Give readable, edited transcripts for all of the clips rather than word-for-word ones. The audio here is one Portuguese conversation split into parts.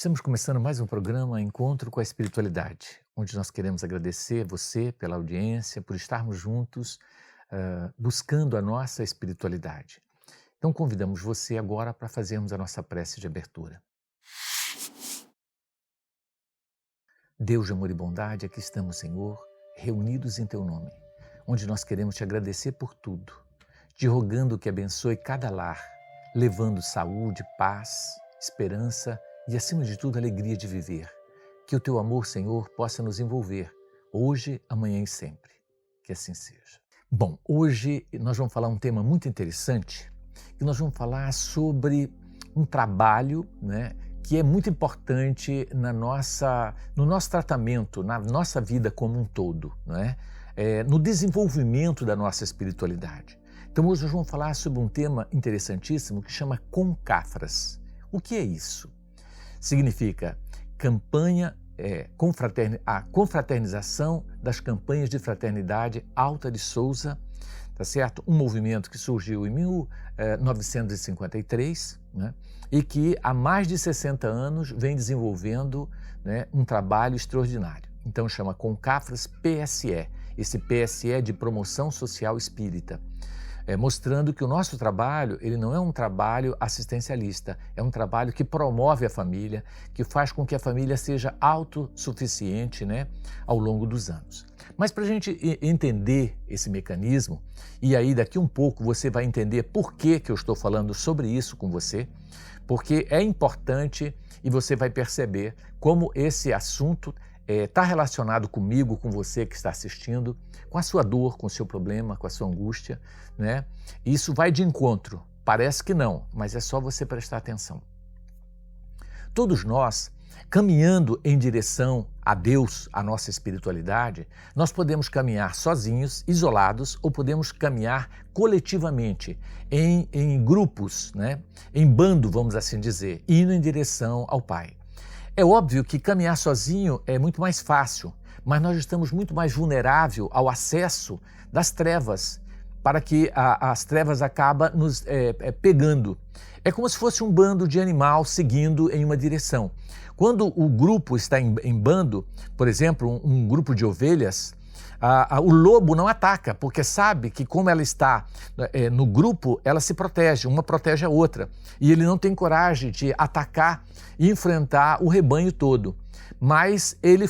Estamos começando mais um programa Encontro com a Espiritualidade, onde nós queremos agradecer você pela audiência, por estarmos juntos buscando a nossa espiritualidade. Então convidamos você agora para fazermos a nossa prece de abertura. Deus de amor e bondade, aqui estamos, Senhor, reunidos em Teu nome, onde nós queremos Te agradecer por tudo, te rogando que abençoe cada lar, levando saúde, paz, esperança e, acima de tudo, alegria de viver. Que o Teu amor, Senhor, possa nos envolver, hoje, amanhã e sempre. Que assim seja. Bom, hoje nós vamos falar um tema muito interessante, que nós vamos falar sobre um trabalho, que é muito importante no nosso tratamento, na nossa vida como um todo, no desenvolvimento da nossa espiritualidade. Então hoje nós vamos falar sobre um tema interessantíssimo que chama Concafras. O que é isso? Significa a confraternização das campanhas de fraternidade Alta de Souza, tá certo? Um movimento que surgiu em 1953, e que há mais de 60 anos vem desenvolvendo, um trabalho extraordinário. Então chama Concafras PSE, esse PSE é de Promoção Social Espírita. Mostrando que o nosso trabalho, ele não é um trabalho assistencialista, é um trabalho que promove a família, que faz com que a família seja autossuficiente, ao longo dos anos. Mas para a gente entender esse mecanismo, e aí daqui um pouco você vai entender por que eu estou falando sobre isso com você, porque é importante e você vai perceber como esse assunto está relacionado comigo, com você que está assistindo, com a sua dor, com o seu problema, com a sua angústia, Isso vai de encontro. Parece que não, mas é só você prestar atenção. Todos nós, caminhando em direção a Deus, a nossa espiritualidade, nós podemos caminhar sozinhos, isolados, ou podemos caminhar coletivamente, em grupos, em bando, vamos assim dizer, indo em direção ao Pai. É óbvio que caminhar sozinho é muito mais fácil, mas nós estamos muito mais vulneráveis ao acesso das trevas, para que as trevas acabam nos pegando. É como se fosse um bando de animal seguindo em uma direção. Quando o grupo está em bando, por exemplo, um grupo de ovelhas, o lobo não ataca, porque sabe que como ela está no grupo, ela se protege, uma protege a outra. E ele não tem coragem de atacar e enfrentar o rebanho todo. Mas ele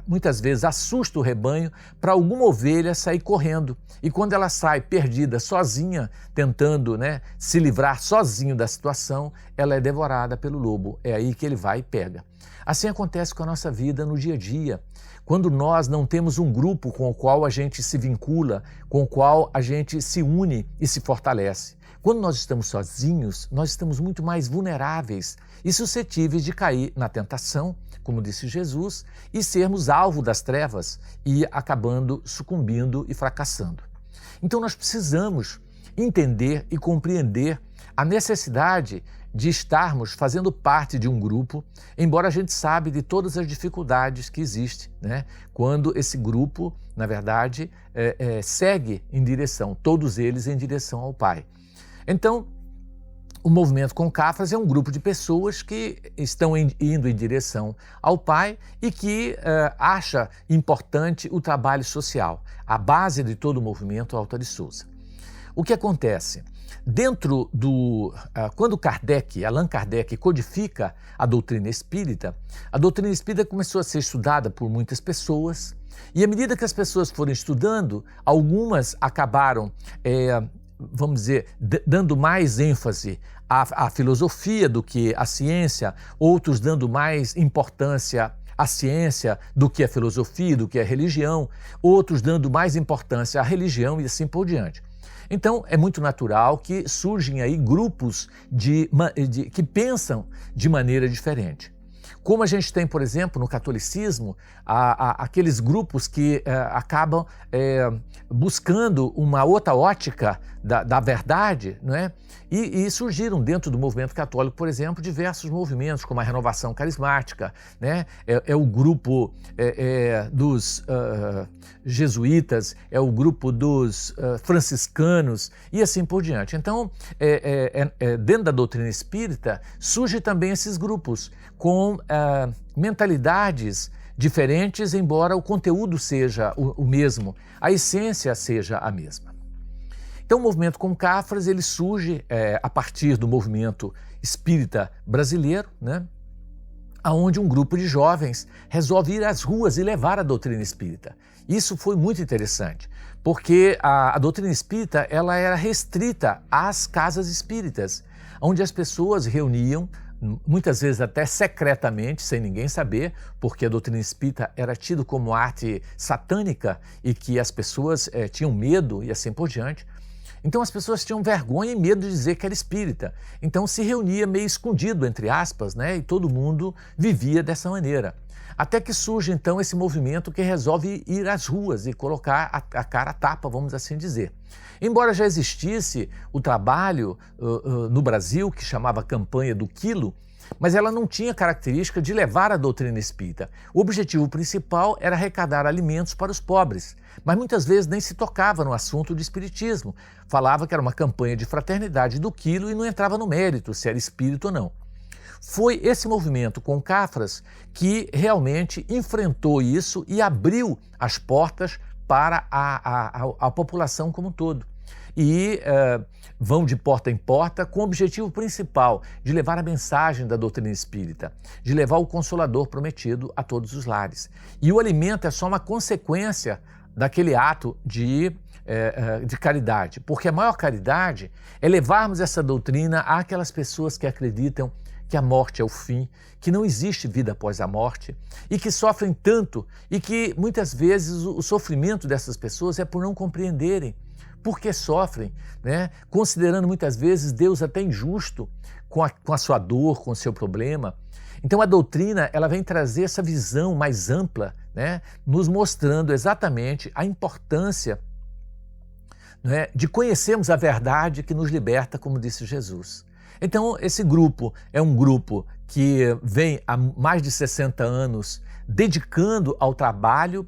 muitas vezes assusta o rebanho para alguma ovelha sair correndo. E quando ela sai perdida, sozinha, tentando se livrar sozinho da situação, ela é devorada pelo lobo. É aí que ele vai e pega. Assim acontece com a nossa vida no dia a dia. Quando nós não temos um grupo com o qual a gente se vincula, com o qual a gente se une e se fortalece. Quando nós estamos sozinhos, nós estamos muito mais vulneráveis e suscetíveis de cair na tentação, como disse Jesus, e sermos alvo das trevas e acabando sucumbindo e fracassando. Então nós precisamos entender e compreender a necessidade de estarmos fazendo parte de um grupo, embora a gente sabe de todas as dificuldades que existem, quando esse grupo, na verdade, segue em direção, todos eles em direção ao Pai. Então, o movimento Concafras é um grupo de pessoas que estão indo em direção ao Pai e que acha importante o trabalho social, a base de todo o movimento Alta de Souza. O que acontece? Quando Allan Kardec codifica a doutrina espírita começou a ser estudada por muitas pessoas e à medida que as pessoas foram estudando, algumas acabaram vamos dizer, dando mais ênfase à filosofia do que à ciência, outros dando mais importância à ciência do que à filosofia, do que à religião, outros dando mais importância à religião e assim por diante. Então, é muito natural que surgem aí grupos que pensam de maneira diferente. Como a gente tem, por exemplo, no catolicismo, aqueles grupos que acabam buscando uma outra ótica da verdade, não é? E surgiram dentro do movimento católico, por exemplo, diversos movimentos, como a Renovação Carismática, né? É o grupo dos jesuítas, é o grupo dos franciscanos e assim por diante. Então, dentro da doutrina espírita, surge também esses grupos com mentalidades diferentes, embora o conteúdo seja o mesmo, a essência seja a mesma. Então, o movimento Concafras, ele surge a partir do movimento espírita brasileiro, né? Onde um grupo de jovens resolve ir às ruas e levar a doutrina espírita. Isso foi muito interessante, porque a doutrina espírita ela era restrita às casas espíritas, onde as pessoas reuniam, muitas vezes até secretamente, sem ninguém saber, porque a doutrina espírita era tida como arte satânica e que as pessoas tinham medo e assim por diante. Então as pessoas tinham vergonha e medo de dizer que era espírita. Então se reunia meio escondido, entre aspas, né? E todo mundo vivia dessa maneira. Até que surge então esse movimento que resolve ir às ruas e colocar a cara a tapa, vamos assim dizer. Embora já existisse o trabalho no Brasil, que chamava Campanha do Quilo, mas ela não tinha característica de levar a doutrina espírita. O objetivo principal era arrecadar alimentos para os pobres, mas muitas vezes nem se tocava no assunto de espiritismo. Falava que era uma campanha de fraternidade do quilo e não entrava no mérito se era espírito ou não. Foi esse movimento Concafras que realmente enfrentou isso e abriu as portas para a população como um todo. E vão de porta em porta com o objetivo principal de levar a mensagem da doutrina espírita, de levar o Consolador prometido a todos os lares. E o alimento é só uma consequência daquele ato de caridade, porque a maior caridade é levarmos essa doutrina àquelas pessoas que acreditam que a morte é o fim, que não existe vida após a morte e que sofrem tanto e que muitas vezes o sofrimento dessas pessoas é por não compreenderem por que sofrem, né? Considerando muitas vezes Deus até injusto com a sua dor, com o seu problema. Então a doutrina ela vem trazer essa visão mais ampla, né? Nos mostrando exatamente a importância, né, de conhecermos a verdade que nos liberta, como disse Jesus. Então esse grupo é um grupo que vem há mais de 60 anos dedicando ao trabalho,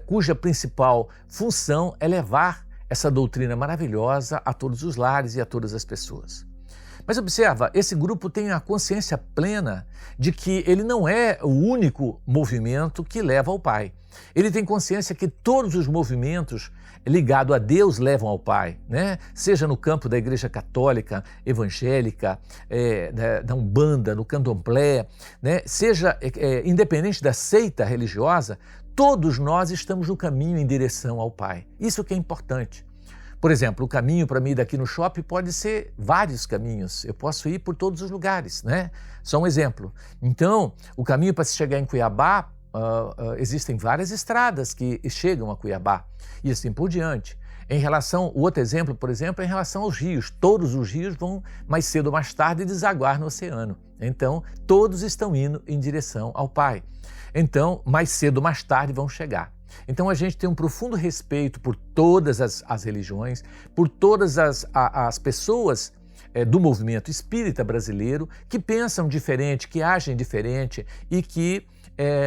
cuja principal função é levar essa doutrina maravilhosa a todos os lares e a todas as pessoas. Mas observa, esse grupo tem a consciência plena de que ele não é o único movimento que leva ao Pai. Ele tem consciência que todos os movimentos ligados a Deus levam ao Pai, né? Seja no campo da Igreja Católica, Evangélica, da Umbanda, no Candomblé, né? Seja independente da seita religiosa, todos nós estamos no caminho em direção ao Pai. Isso que é importante. Por exemplo, o caminho para mim ir daqui no shopping pode ser vários caminhos. Eu posso ir por todos os lugares, né? Só um exemplo. Então, o caminho para se chegar em Cuiabá, existem várias estradas que chegam a Cuiabá e assim por diante. O outro exemplo, por exemplo, é em relação aos rios. Todos os rios vão mais cedo ou mais tarde desaguar no oceano. Então, todos estão indo em direção ao Pai. Então, mais cedo ou mais tarde vão chegar. Então, a gente tem um profundo respeito por todas as religiões, por todas as pessoas do movimento espírita brasileiro que pensam diferente, que agem diferente e que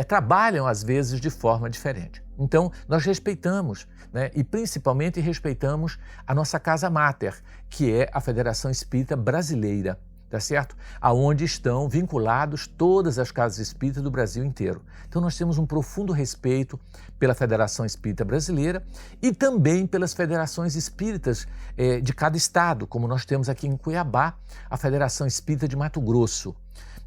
trabalham, às vezes, de forma diferente. Então, nós respeitamos, né? E principalmente respeitamos a nossa casa máter, que é a Federação Espírita Brasileira, tá certo? Aonde estão vinculados todas as casas espíritas do Brasil inteiro. Então nós temos um profundo respeito pela Federação Espírita Brasileira e também pelas federações espíritas de cada estado, como nós temos aqui em Cuiabá, a Federação Espírita de Mato Grosso.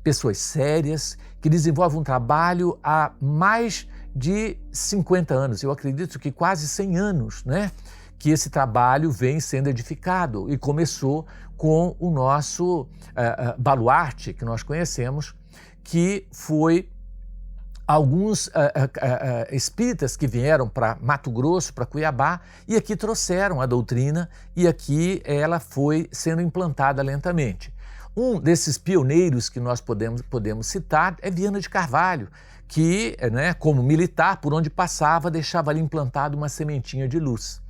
Pessoas sérias que desenvolvem um trabalho há mais de 50 anos, eu acredito que quase 100 anos, né? Que esse trabalho vem sendo edificado e começou com o nosso baluarte, que nós conhecemos, que foi alguns espíritas que vieram para Mato Grosso, para Cuiabá, e aqui trouxeram a doutrina e aqui ela foi sendo implantada lentamente. Um desses pioneiros que nós podemos citar é Viana de Carvalho, que, né, como militar, por onde passava, deixava ali implantado uma sementinha de luz.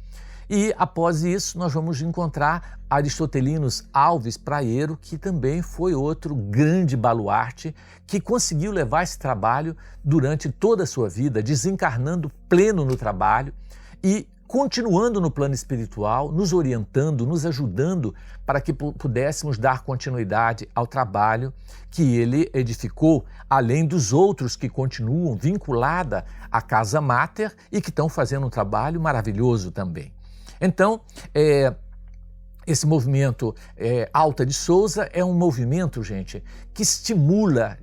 E após isso nós vamos encontrar Aristotelinos Alves Praeiro, que também foi outro grande baluarte que conseguiu levar esse trabalho durante toda a sua vida, desencarnando pleno no trabalho e continuando no plano espiritual, nos orientando, nos ajudando para que pudéssemos dar continuidade ao trabalho que ele edificou, além dos outros que continuam vinculada à Casa Máter e que estão fazendo um trabalho maravilhoso também. Então, esse movimento Alta de Souza é um movimento, gente, que estimula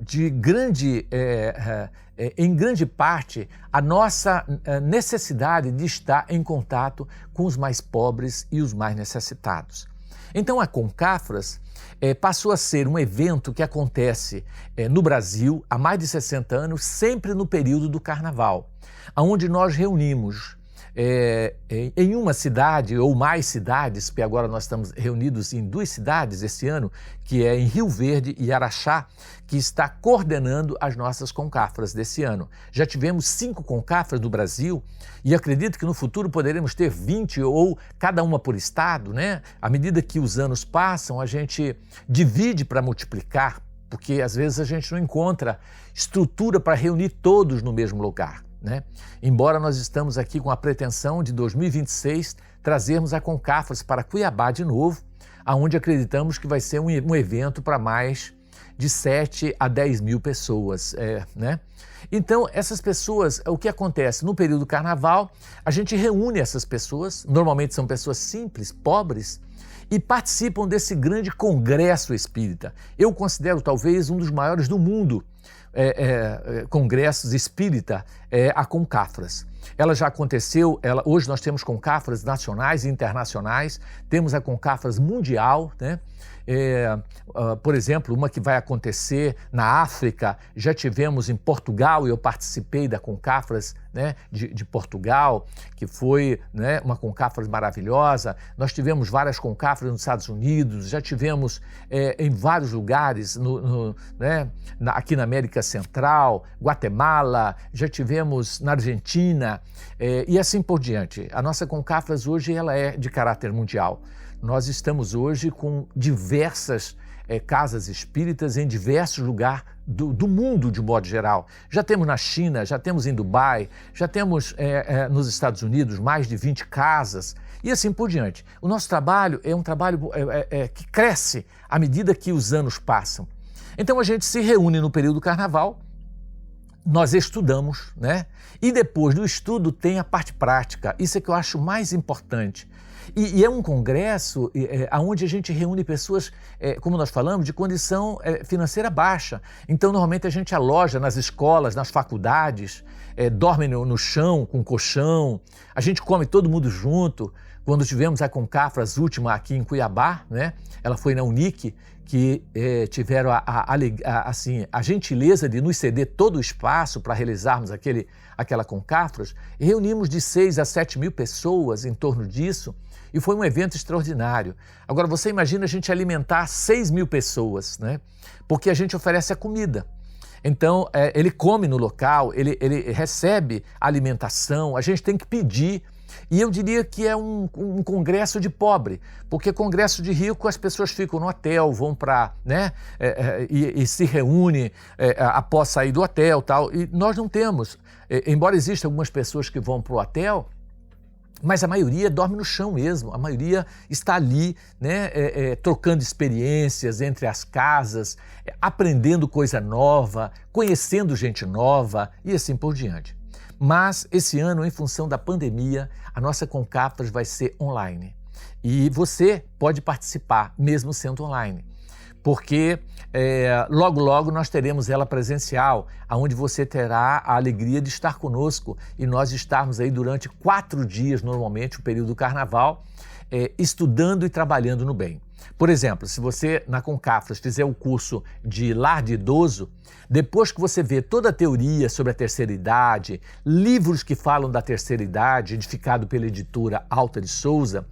em grande parte a nossa necessidade de estar em contato com os mais pobres e os mais necessitados. Então, a Concafras passou a ser um evento que acontece no Brasil há mais de 60 anos, sempre no período do Carnaval, onde nós reunimos em uma cidade ou mais cidades, porque agora nós estamos reunidos em 2 cidades esse ano, que é em Rio Verde e Araxá, que está coordenando as nossas Concafras desse ano. Já tivemos 5 Concafras do Brasil e acredito que no futuro poderemos ter 20 ou cada uma por estado, né? À medida que os anos passam, a gente divide para multiplicar, porque às vezes a gente não encontra estrutura para reunir todos no mesmo lugar, né? Embora nós estamos aqui com a pretensão de 2026 trazermos a Concafras para Cuiabá de novo, aonde acreditamos que vai ser um evento para mais de 7 a 10 mil pessoas, né? Então, essas pessoas, o que acontece? No período do Carnaval, a gente reúne essas pessoas, normalmente são pessoas simples, pobres, e participam desse grande congresso espírita. Eu considero talvez um dos maiores do mundo, congressos espírita, a Concafras. Ela já aconteceu, hoje nós temos Concafras nacionais e internacionais, temos a Concafras mundial, né? Por exemplo, uma que vai acontecer na África, já tivemos em Portugal, e eu participei da Concafras, né, de Portugal, que foi, né, uma Concafras maravilhosa. Nós tivemos várias Concafras nos Estados Unidos, já tivemos em vários lugares, né, aqui na América Central, Guatemala, já tivemos na Argentina, e assim por diante. A nossa Concafras hoje ela é de caráter mundial. Nós estamos hoje com diversas casas espíritas em diversos lugares do mundo, de modo geral. Já temos na China, já temos em Dubai, já temos nos Estados Unidos mais de 20 casas e assim por diante. O nosso trabalho é um trabalho que cresce à medida que os anos passam. Então a gente se reúne no período do Carnaval, nós estudamos, né? E depois do estudo tem a parte prática. Isso é que eu acho mais importante. E é um congresso onde a gente reúne pessoas, como nós falamos, de condição financeira baixa. Então, normalmente a gente aloja nas escolas, nas faculdades, dorme no chão, com colchão, a gente come todo mundo junto. Quando tivemos a Concafras última aqui em Cuiabá, né? Ela foi na Unic, que tiveram a gentileza de nos ceder todo o espaço para realizarmos aquela Concafras, e reunimos de 6 a 7 mil pessoas em torno disso, e foi um evento extraordinário. Agora, você imagina a gente alimentar 6 mil pessoas, né? Porque a gente oferece a comida. Então, ele come no local, ele recebe alimentação, a gente tem que pedir. E eu diria que é um congresso de pobre, porque congresso de rico as pessoas ficam no hotel, vão para, né, e se reúnem após sair do hotel, tal. E nós não temos, embora existam algumas pessoas que vão para o hotel, mas a maioria dorme no chão mesmo, a maioria está ali, né, trocando experiências entre as casas, aprendendo coisa nova, conhecendo gente nova e assim por diante. Mas esse ano, em função da pandemia, a nossa Concafras vai ser online. E você pode participar, mesmo sendo online, porque logo, logo nós teremos ela presencial, onde você terá a alegria de estar conosco e nós estarmos aí durante 4 dias, normalmente, o período do Carnaval, estudando e trabalhando no bem. Por exemplo, se você na Concafras fizer o curso de lar de idoso, depois que você vê toda a teoria sobre a terceira idade, livros que falam da terceira idade, edificado pela editora Alta de Souza,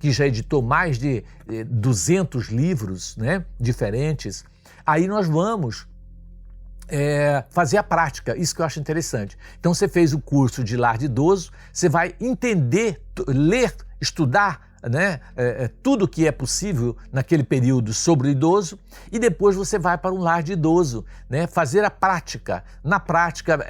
que já editou mais de 200 livros, né, diferentes. Aí nós vamos fazer a prática, isso que eu acho interessante. Então você fez o curso de lar de idoso, você vai entender, ler, estudar, né, tudo que é possível naquele período sobre o idoso, e depois você vai para um lar de idoso, né, fazer a prática. Na prática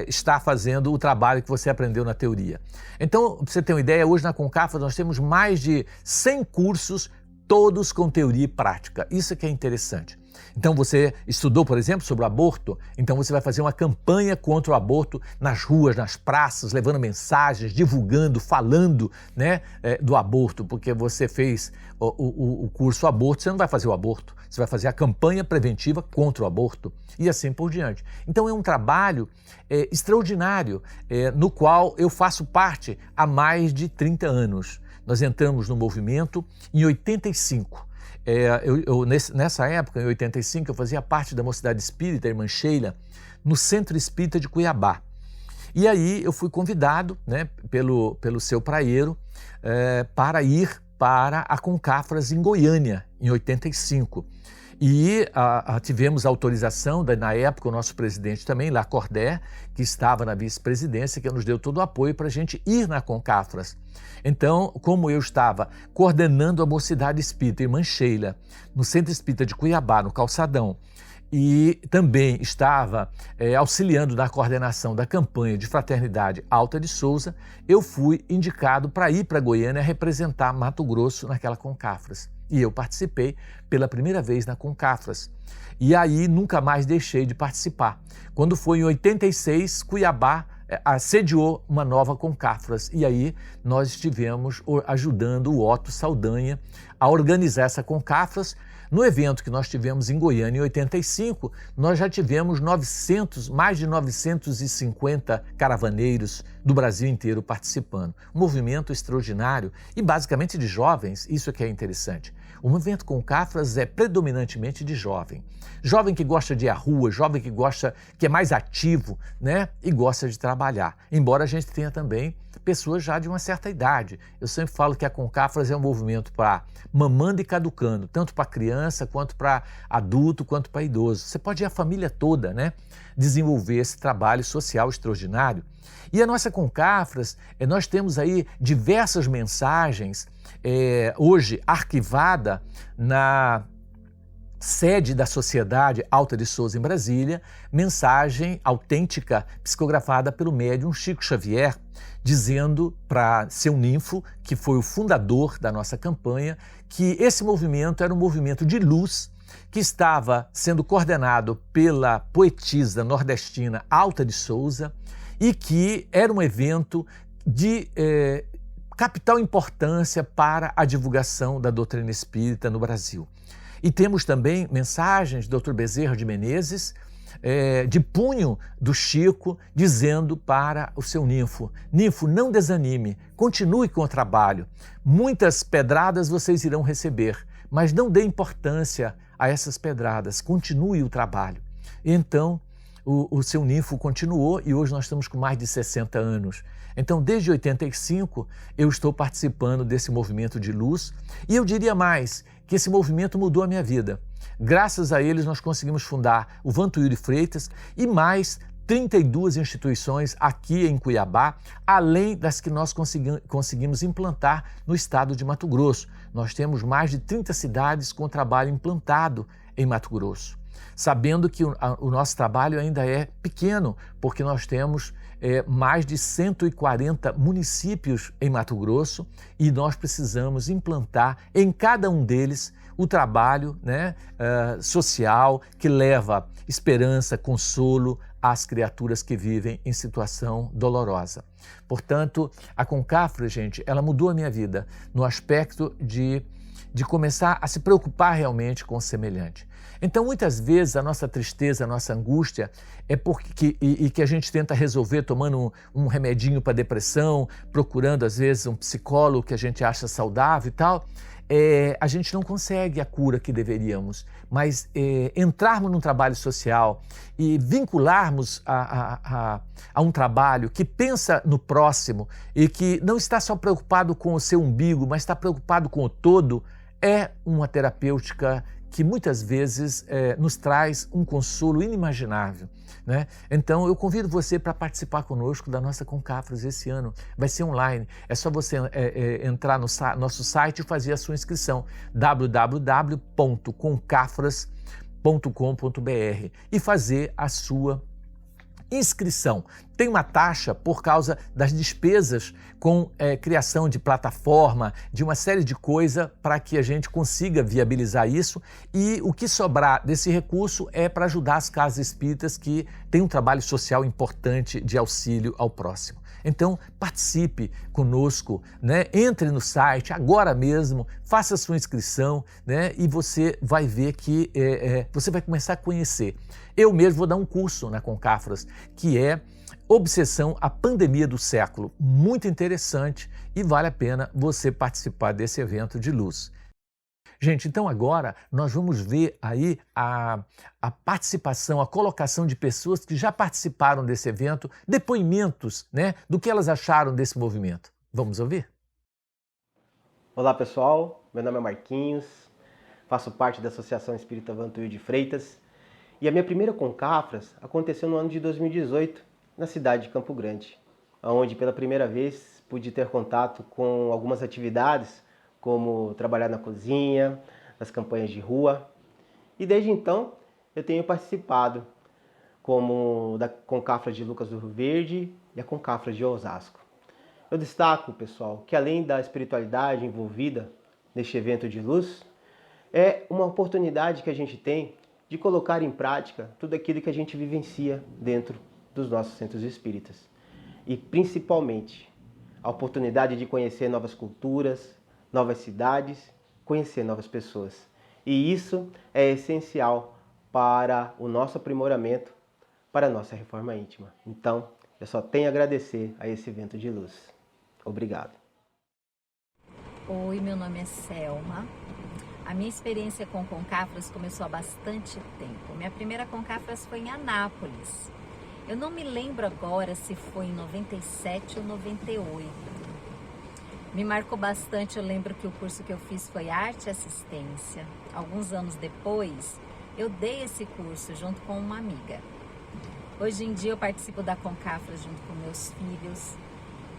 está fazendo o trabalho que você aprendeu na teoria. Então, para você ter uma ideia, hoje na Concafras nós temos mais de 100 cursos, todos com teoria e prática. Isso que é interessante. Então você estudou, por exemplo, sobre o aborto, então você vai fazer uma campanha contra o aborto nas ruas, nas praças, levando mensagens, divulgando, falando, né, do aborto, porque você fez o curso aborto, você não vai fazer o aborto, você vai fazer a campanha preventiva contra o aborto e assim por diante. Então é um trabalho extraordinário, no qual eu faço parte há mais de 30 anos. Nós entramos no movimento em 85. Nessa época, em 85, eu fazia parte da Mocidade Espírita, Irmã Sheila, no Centro Espírita de Cuiabá. E aí eu fui convidado, né, pelo seu praieiro para ir para a Concafras em Goiânia, em 85. E tivemos autorização, na época, o nosso presidente também, Lacordaire, que estava na vice-presidência, que nos deu todo o apoio para a gente ir na Concafras. Então, como eu estava coordenando a Mocidade Espírita Irmã Sheila, no Centro Espírita de Cuiabá, no Calçadão, e também estava auxiliando na coordenação da campanha de Fraternidade Alta de Souza, eu fui indicado para ir para Goiânia representar Mato Grosso naquela Concafras. E eu participei pela primeira vez na Concafras. E aí nunca mais deixei de participar. Quando foi em 86, Cuiabá sediou uma nova Concafras. E aí nós estivemos ajudando o Otto Saldanha a organizar essa Concafras. No evento que nós tivemos em Goiânia em 85, nós já tivemos mais de 950 caravaneiros do Brasil inteiro participando. Um movimento extraordinário e basicamente de jovens, isso é que é interessante. O movimento Concafras é predominantemente de jovem. Jovem que gosta de ir à rua, jovem que é mais ativo, né, e gosta de trabalhar. Embora a gente tenha também pessoas já de uma certa idade. Eu sempre falo que a Concafras é um movimento para mamando e caducando, tanto para criança, quanto para adulto, quanto para idoso. Você pode ir a família toda, né, desenvolver esse trabalho social extraordinário. E a nossa Concafras, nós temos aí diversas mensagens, hoje arquivada na sede da Sociedade Alta de Souza em Brasília, mensagem autêntica psicografada pelo médium Chico Xavier, dizendo para seu ninfo, que foi o fundador da nossa campanha, que esse movimento era um movimento de luz que estava sendo coordenado pela poetisa nordestina Alta de Souza e que era um evento de capital importância para a divulgação da doutrina espírita no Brasil. E temos também mensagens do Dr. Bezerra de Menezes, de punho do Chico, dizendo para o seu ninfo: ninfo, não desanime, continue com o trabalho. Muitas pedradas vocês irão receber, mas não dê importância a essas pedradas, continue o trabalho. Então, o seu ninfo continuou e hoje nós estamos com mais de 60 anos. Então, desde 85, eu estou participando desse movimento de luz e eu diria mais, que esse movimento mudou a minha vida. Graças a eles, nós conseguimos fundar o Vantuíri Freitas e mais 32 instituições aqui em Cuiabá, além das que nós conseguimos implantar no estado de Mato Grosso. Nós temos mais de 30 cidades com trabalho implantado em Mato Grosso. Sabendo que o nosso trabalho ainda é pequeno, porque nós temos mais de 140 municípios em Mato Grosso e nós precisamos implantar em cada um deles o trabalho, né, social que leva esperança, consolo às criaturas que vivem em situação dolorosa. Portanto, a Concafras, gente, ela mudou a minha vida no aspecto de começar a se preocupar realmente com o semelhante. Então, muitas vezes, a nossa tristeza, a nossa angústia é que a gente tenta resolver tomando um remedinho para depressão, procurando, às vezes, um psicólogo que a gente acha saudável e tal, a gente não consegue a cura que deveríamos, mas entrarmos num trabalho social e vincularmos a um trabalho que pensa no próximo e que não está só preocupado com o seu umbigo, mas está preocupado com o todo, é uma terapêutica que muitas vezes nos traz um consolo inimaginável, né? Então eu convido você para participar conosco da nossa Concafras esse ano. Vai ser online, é só você entrar no nosso site e fazer a sua inscrição, www.concafras.com.br, e fazer a sua inscrição. Tem uma taxa por causa das despesas com criação de plataforma, de uma série de coisas para que a gente consiga viabilizar isso, e o que sobrar desse recurso é para ajudar as casas espíritas que têm um trabalho social importante de auxílio ao próximo. Então, participe conosco, né? Entre no site agora mesmo, faça a sua inscrição, né? E você vai ver que você vai começar a conhecer. Eu mesmo vou dar um curso na Concafras, que é Obsessão, a Pandemia do Século. Muito interessante e vale a pena você participar desse evento de luz. Gente, então agora nós vamos ver aí a participação, a colocação de pessoas que já participaram desse evento, depoimentos, né, do que elas acharam desse movimento. Vamos ouvir? Olá pessoal, meu nome é Marquinhos, faço parte da Associação Espírita Vantuil de Freitas e a minha primeira Concafras aconteceu no ano de 2018, na cidade de Campo Grande, onde pela primeira vez pude ter contato com algumas atividades, como trabalhar na cozinha, nas campanhas de rua. E desde então eu tenho participado como da Concafras de Lucas do Rio Verde e a Concafras de Osasco. Eu destaco, pessoal, que além da espiritualidade envolvida neste evento de luz, é uma oportunidade que a gente tem de colocar em prática tudo aquilo que a gente vivencia dentro dos nossos centros espíritas. E principalmente a oportunidade de conhecer novas culturas, novas cidades, conhecer novas pessoas. E isso é essencial para o nosso aprimoramento, para a nossa reforma íntima. Então, eu só tenho a agradecer a esse evento de luz. Obrigado. Oi, meu nome é Selma. A minha experiência com Concafras começou há bastante tempo. Minha primeira Concafras foi em Anápolis. Eu não me lembro agora se foi em 97 ou 98. Me marcou bastante, eu lembro que o curso que eu fiz foi Arte e Assistência. Alguns anos depois, eu dei esse curso junto com uma amiga. Hoje em dia eu participo da Concafras junto com meus filhos,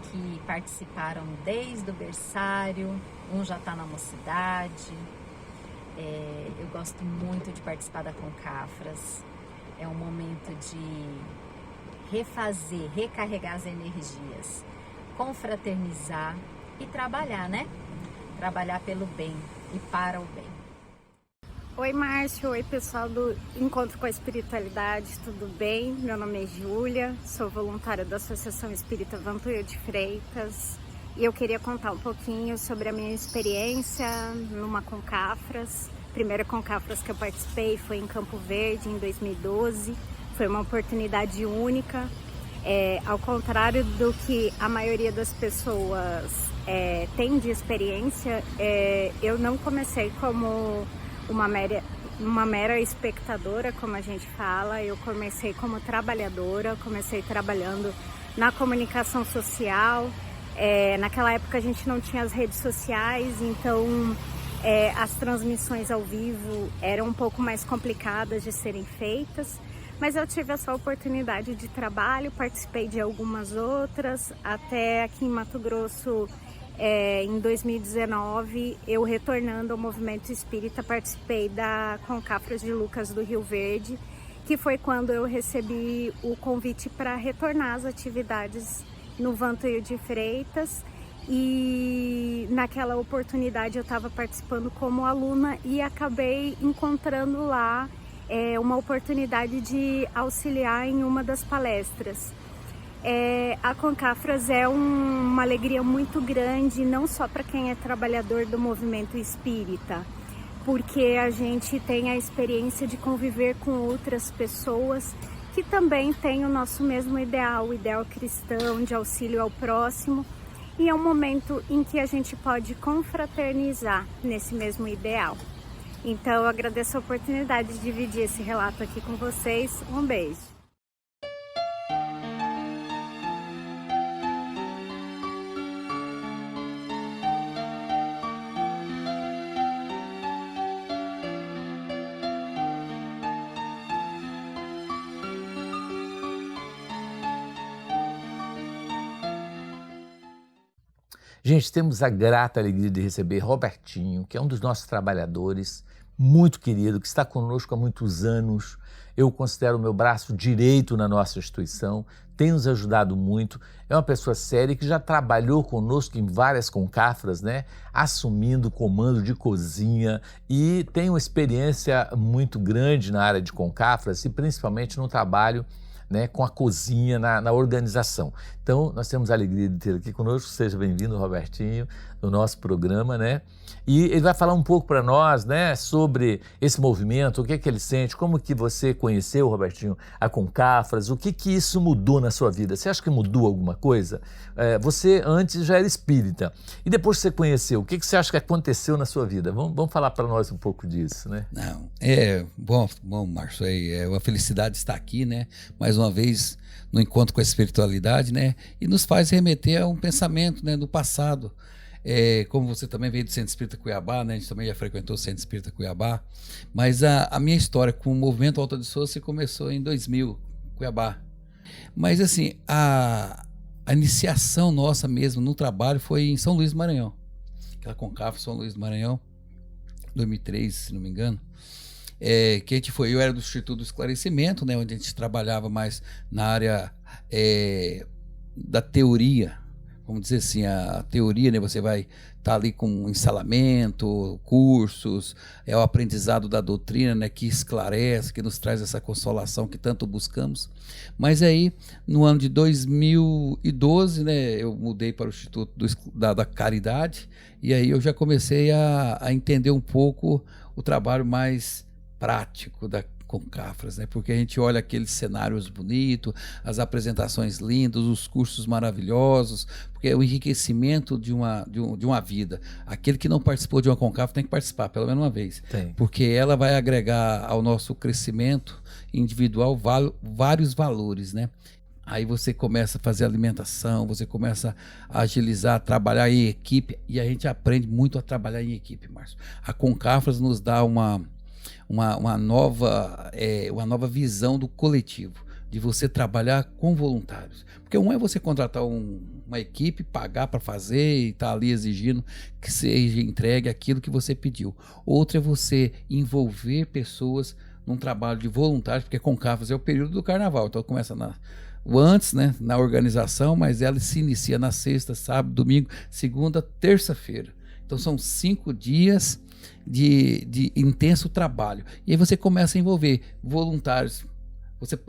que participaram desde o berçário, um já está na mocidade. Eu gosto muito de participar da Concafras. É um momento de refazer, recarregar as energias, confraternizar e trabalhar, né? Trabalhar pelo bem e para o bem. Oi, Márcio. Oi, pessoal do Encontro com a Espiritualidade, tudo bem? Meu nome é Júlia, sou voluntária da Associação Espírita Vantuil de Freitas e eu queria contar um pouquinho sobre a minha experiência numa Concafras. A primeira Concafras que eu participei foi em Campo Verde, em 2012. Foi uma oportunidade única. Ao contrário do que a maioria das pessoas tem de experiência, eu não comecei como uma mera espectadora, como a gente fala. Eu comecei como trabalhadora, comecei trabalhando na comunicação social. Naquela época a gente não tinha as redes sociais, então as transmissões ao vivo eram um pouco mais complicadas de serem feitas. Mas eu tive essa oportunidade de trabalho, participei de algumas outras, até aqui em Mato Grosso, em 2019, eu retornando ao movimento espírita, participei da Concafras de Lucas do Rio Verde, que foi quando eu recebi o convite para retornar às atividades no Vantuil de Freitas. E naquela oportunidade eu estava participando como aluna e acabei encontrando lá uma oportunidade de auxiliar em uma das palestras. A Concafras é uma alegria muito grande, não só para quem é trabalhador do movimento espírita, porque a gente tem a experiência de conviver com outras pessoas que também têm o nosso mesmo ideal, o ideal cristão de auxílio ao próximo. e é um momento em que a gente pode confraternizar nesse mesmo ideal. Então eu agradeço a oportunidade de dividir esse relato aqui com vocês. Um beijo. Gente, temos a grata alegria de receber Robertinho, que é um dos nossos trabalhadores, muito querido, que está conosco há muitos anos. Eu o considero o meu braço direito na nossa instituição, tem nos ajudado muito. É uma pessoa séria que já trabalhou conosco em várias concafras, né? Assumindo o comando de cozinha e tem uma experiência muito grande na área de concafras e principalmente no trabalho, né, com a cozinha na organização. Então, nós temos a alegria de ter aqui conosco. Seja bem-vindo, Robertinho, no nosso programa, né? E ele vai falar um pouco para nós, né, sobre esse movimento, o que é que ele sente, como que você conheceu, Robertinho, a Concafras, o que que isso mudou na sua vida? Você acha que mudou alguma coisa? Você antes já era espírita, e depois que você conheceu, o que que você acha que aconteceu na sua vida? Vamos falar para nós um pouco disso, né? Não, bom, Márcio, é uma felicidade estar aqui, né, mais uma vez no encontro com a espiritualidade, né, e nos faz remeter a um pensamento, né, do passado. Como você também veio do Centro Espírita Cuiabá, né, a gente também já frequentou o Centro Espírita Cuiabá, mas a minha história com o movimento Alta de Souza começou em 2000, Cuiabá. Mas assim, a iniciação nossa mesmo no trabalho foi em São Luís do Maranhão, aquela Concafra São Luís do Maranhão, 2003, se não me engano. Que a gente foi, eu era do Instituto do Esclarecimento, né, onde a gente trabalhava mais na área da teoria, vamos dizer assim, a teoria, né, você vai estar ali com ensalamento, cursos, o aprendizado da doutrina, né, que esclarece, que nos traz essa consolação que tanto buscamos. Mas aí, no ano de 2012, né, eu mudei para o Instituto da Caridade, e aí eu já comecei a entender um pouco o trabalho mais prático da Concafras, né? Porque a gente olha aqueles cenários bonitos, as apresentações lindas, os cursos maravilhosos, porque é o enriquecimento de uma vida. Aquele que não participou de uma Concafra tem que participar, pelo menos uma vez. Tem. Porque ela vai agregar ao nosso crescimento individual vários valores, né? Aí você começa a fazer alimentação, você começa a agilizar, a trabalhar em equipe, e a gente aprende muito a trabalhar em equipe, Márcio. A Concafras nos dá uma nova visão do coletivo, de você trabalhar com voluntários. Porque um é você contratar uma equipe, pagar para fazer e estar ali exigindo que seja entregue aquilo que você pediu. Outro é você envolver pessoas num trabalho de voluntários, porque Concafras é o período do carnaval, então começa antes, né, na organização, mas ela se inicia na sexta, sábado, domingo, segunda, terça-feira. Então são 5 dias de intenso trabalho. E aí você começa a envolver voluntários.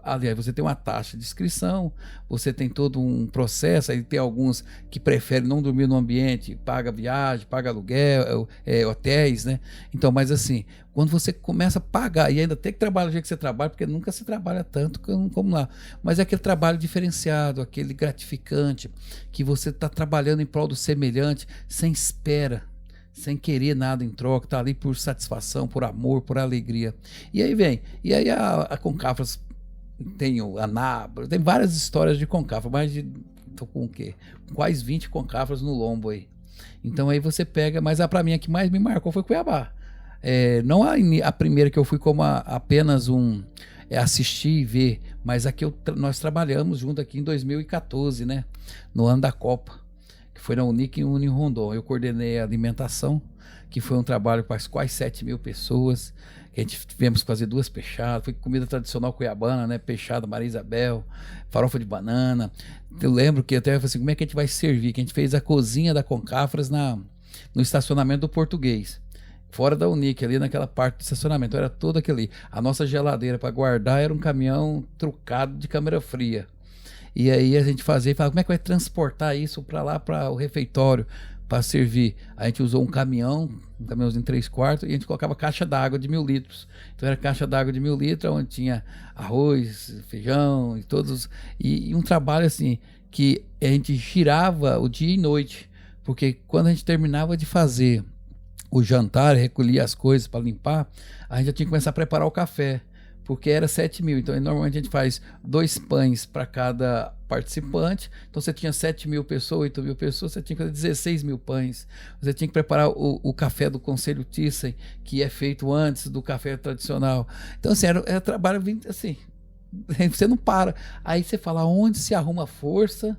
Aliás, você tem uma taxa de inscrição, você tem todo um processo, aí tem alguns que preferem não dormir no ambiente, paga viagem, paga aluguel, hotéis, né? Então, mas assim, quando você começa a pagar, e ainda tem que trabalhar do jeito que você trabalha, porque nunca se trabalha tanto como lá, mas é aquele trabalho diferenciado, aquele gratificante, que você está trabalhando em prol do semelhante, sem espera, sem querer nada em troca, tá ali por satisfação, por amor, por alegria. E aí a Concafras tem a Anápolis, tem várias histórias de Concafra, tô com o quê? Quase 20 Concafras no lombo aí. Então aí você pega, mas para mim a que mais me marcou foi Cuiabá. Não a primeira que eu fui como apenas assistir e ver, mas a que nós trabalhamos junto aqui em 2014, né? No ano da Copa, que foi na Unic e Unirondon. Eu coordenei a alimentação, que foi um trabalho para quase 7.000 pessoas, que a gente tivemos que fazer 2 peixadas, foi comida tradicional cuiabana, né? Peixada Maria Isabel, farofa de banana. Eu lembro que até eu falei assim, como é que a gente vai servir? Que a gente fez a cozinha da Concafras no estacionamento do Português, fora da Unic, ali naquela parte do estacionamento, era todo aquele. A nossa geladeira para guardar era um caminhão trucado de câmera fria. E aí a gente fazia e falava, como é que vai transportar isso para lá, para o refeitório, para servir? A gente usou um caminhãozinho 3/4, e a gente colocava caixa d'água de 1.000 litros. Então era caixa d'água de 1.000 litros, onde tinha arroz, feijão e todos. E um trabalho assim, que a gente girava o dia e noite, porque quando a gente terminava de fazer o jantar, recolhia as coisas para limpar, a gente já tinha que começar a preparar o café, porque era 7.000, então normalmente a gente faz 2 pães para cada participante, então você tinha 7.000 pessoas, 8.000 pessoas, você tinha que fazer 16.000 pães, você tinha que preparar o café do Conselho Thyssen, que é feito antes do café tradicional, então assim, era trabalho assim, você não para, aí você fala, onde se arruma força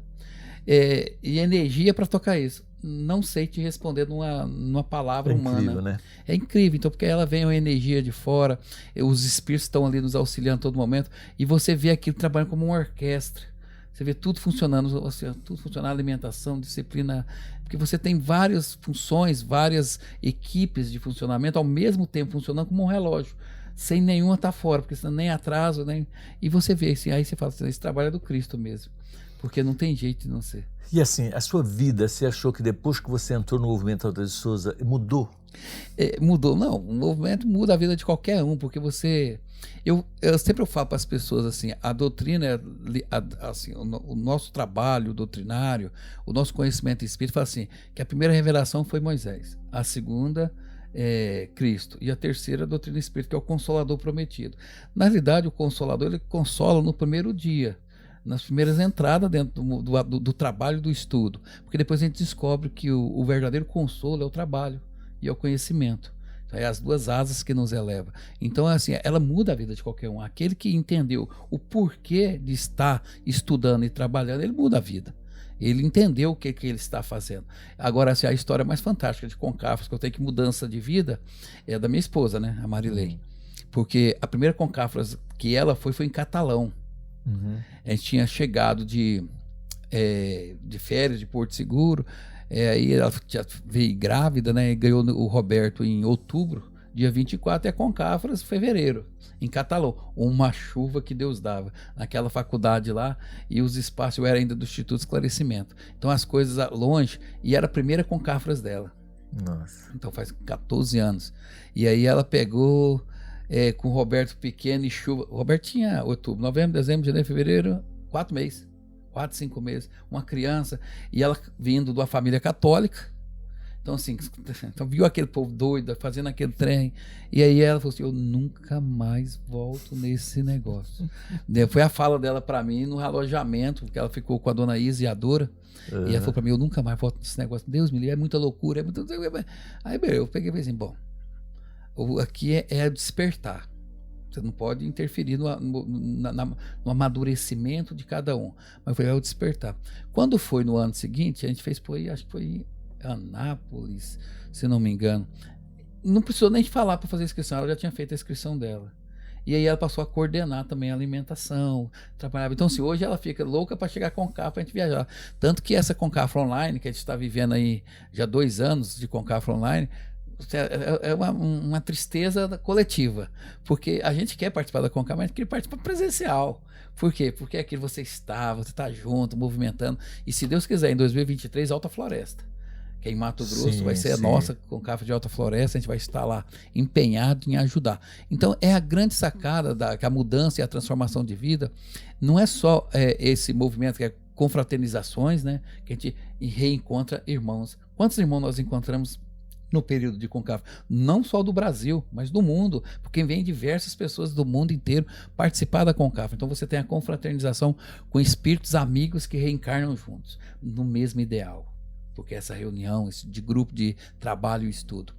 e energia para tocar isso? Não sei te responder numa palavra humana. Incrível, né? É incrível, então, porque ela vem uma energia de fora, os espíritos estão ali nos auxiliando a todo momento, e você vê aquilo trabalhando como uma orquestra. Você vê tudo funcionando, tudo funcionando, alimentação, disciplina, porque você tem várias funções, várias equipes de funcionamento ao mesmo tempo funcionando como um relógio, sem nenhuma estar fora, porque senão nem atraso, nem... E você vê, assim, aí você fala assim, esse trabalho é do Cristo mesmo, porque não tem jeito de não ser. E assim, a sua vida, você achou que depois que você entrou no movimento Alta de Souza, mudou? Mudou, não, o movimento muda a vida de qualquer um, porque você... Eu sempre falo para as pessoas assim, a doutrina, assim, o nosso trabalho doutrinário, o nosso conhecimento espírita, fala assim, que a primeira revelação foi Moisés, a segunda é Cristo, e a terceira a doutrina espírita, que é o Consolador prometido. Na realidade, o Consolador, ele consola no primeiro dia, nas primeiras entradas dentro do trabalho do estudo, porque depois a gente descobre que o verdadeiro consolo é o trabalho e é o conhecimento. Então, é as duas asas que nos eleva. Então, assim, ela muda a vida de qualquer um. Aquele que entendeu o porquê de estar estudando e trabalhando, ele muda a vida. Ele entendeu o que ele está fazendo. Agora, assim, a história mais fantástica de Concafras, que eu tenho que mudança de vida, é da minha esposa, né, a Marilei. Porque a primeira Concafras que ela foi em Catalão. Uhum. A gente tinha chegado de férias de Porto Seguro, aí ela já veio grávida, né, e ganhou o Roberto em outubro, dia 24, e a Concafras em fevereiro, em Catalão. Uma chuva que Deus dava naquela faculdade lá, e os espaços, eu era ainda do Instituto Esclarecimento, então as coisas longe, e era a primeira Concafras dela. Nossa. Então faz 14 anos, e aí ela pegou... com o Roberto pequeno e chuva. O Roberto tinha outubro, novembro, dezembro, janeiro, fevereiro, 4 meses, 4, 5 meses, uma criança, e ela vindo de uma família católica, então assim, então viu aquele povo doido, fazendo aquele trem, e aí ela falou assim, eu nunca mais volto nesse negócio. Foi a fala dela para mim no alojamento, porque ela ficou com a dona Isa e a Dora, e ela falou para mim, eu nunca mais volto nesse negócio, Deus me livre, é muita loucura, é muito... Aí eu peguei e falei assim, bom, aqui é despertar. Você não pode interferir no amadurecimento de cada um. Mas foi o despertar. Quando foi no ano seguinte, a gente fez, acho que foi em Anápolis, se não me engano. Não precisou nem falar para fazer a inscrição, ela já tinha feito a inscrição dela. E aí ela passou a coordenar também a alimentação, trabalhava. Então, assim, hoje ela fica louca para chegar com Concafra para a gente viajar. Tanto que essa Concafra Online, que a gente está vivendo aí já 2 anos de Concafra Online, é uma tristeza coletiva, porque a gente quer participar da Concafra, mas a gente quer participar presencial. Por quê? Porque aqui você está junto, movimentando, e se Deus quiser, em 2023, Alta Floresta, que é em Mato Grosso, vai ser a nossa Concafra de Alta Floresta, a gente vai estar lá empenhado em ajudar. Então é a grande sacada que a mudança e a transformação de vida não é só esse movimento que é confraternizações, né, que a gente reencontra irmãos. Quantos irmãos nós encontramos no período de Concafra, não só do Brasil, mas do mundo, porque vem diversas pessoas do mundo inteiro participar da Concafra. Então você tem a confraternização com espíritos amigos que reencarnam juntos, no mesmo ideal, porque essa reunião de grupo de trabalho e estudo,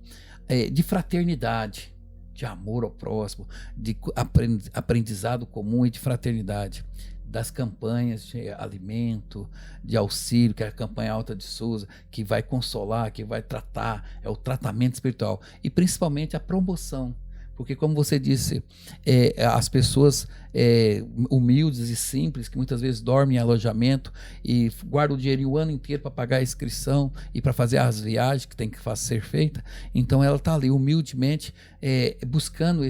de fraternidade, de amor ao próximo, de aprendizado comum e de fraternidade, das campanhas de alimento, de auxílio, que é a campanha Alta de Souza, que vai consolar, que vai tratar, é o tratamento espiritual, e principalmente a promoção, porque como você disse, as pessoas humildes e simples, que muitas vezes dormem em alojamento e guardam o dinheiro o ano inteiro para pagar a inscrição e para fazer as viagens que tem que ser feita, então ela está ali humildemente buscando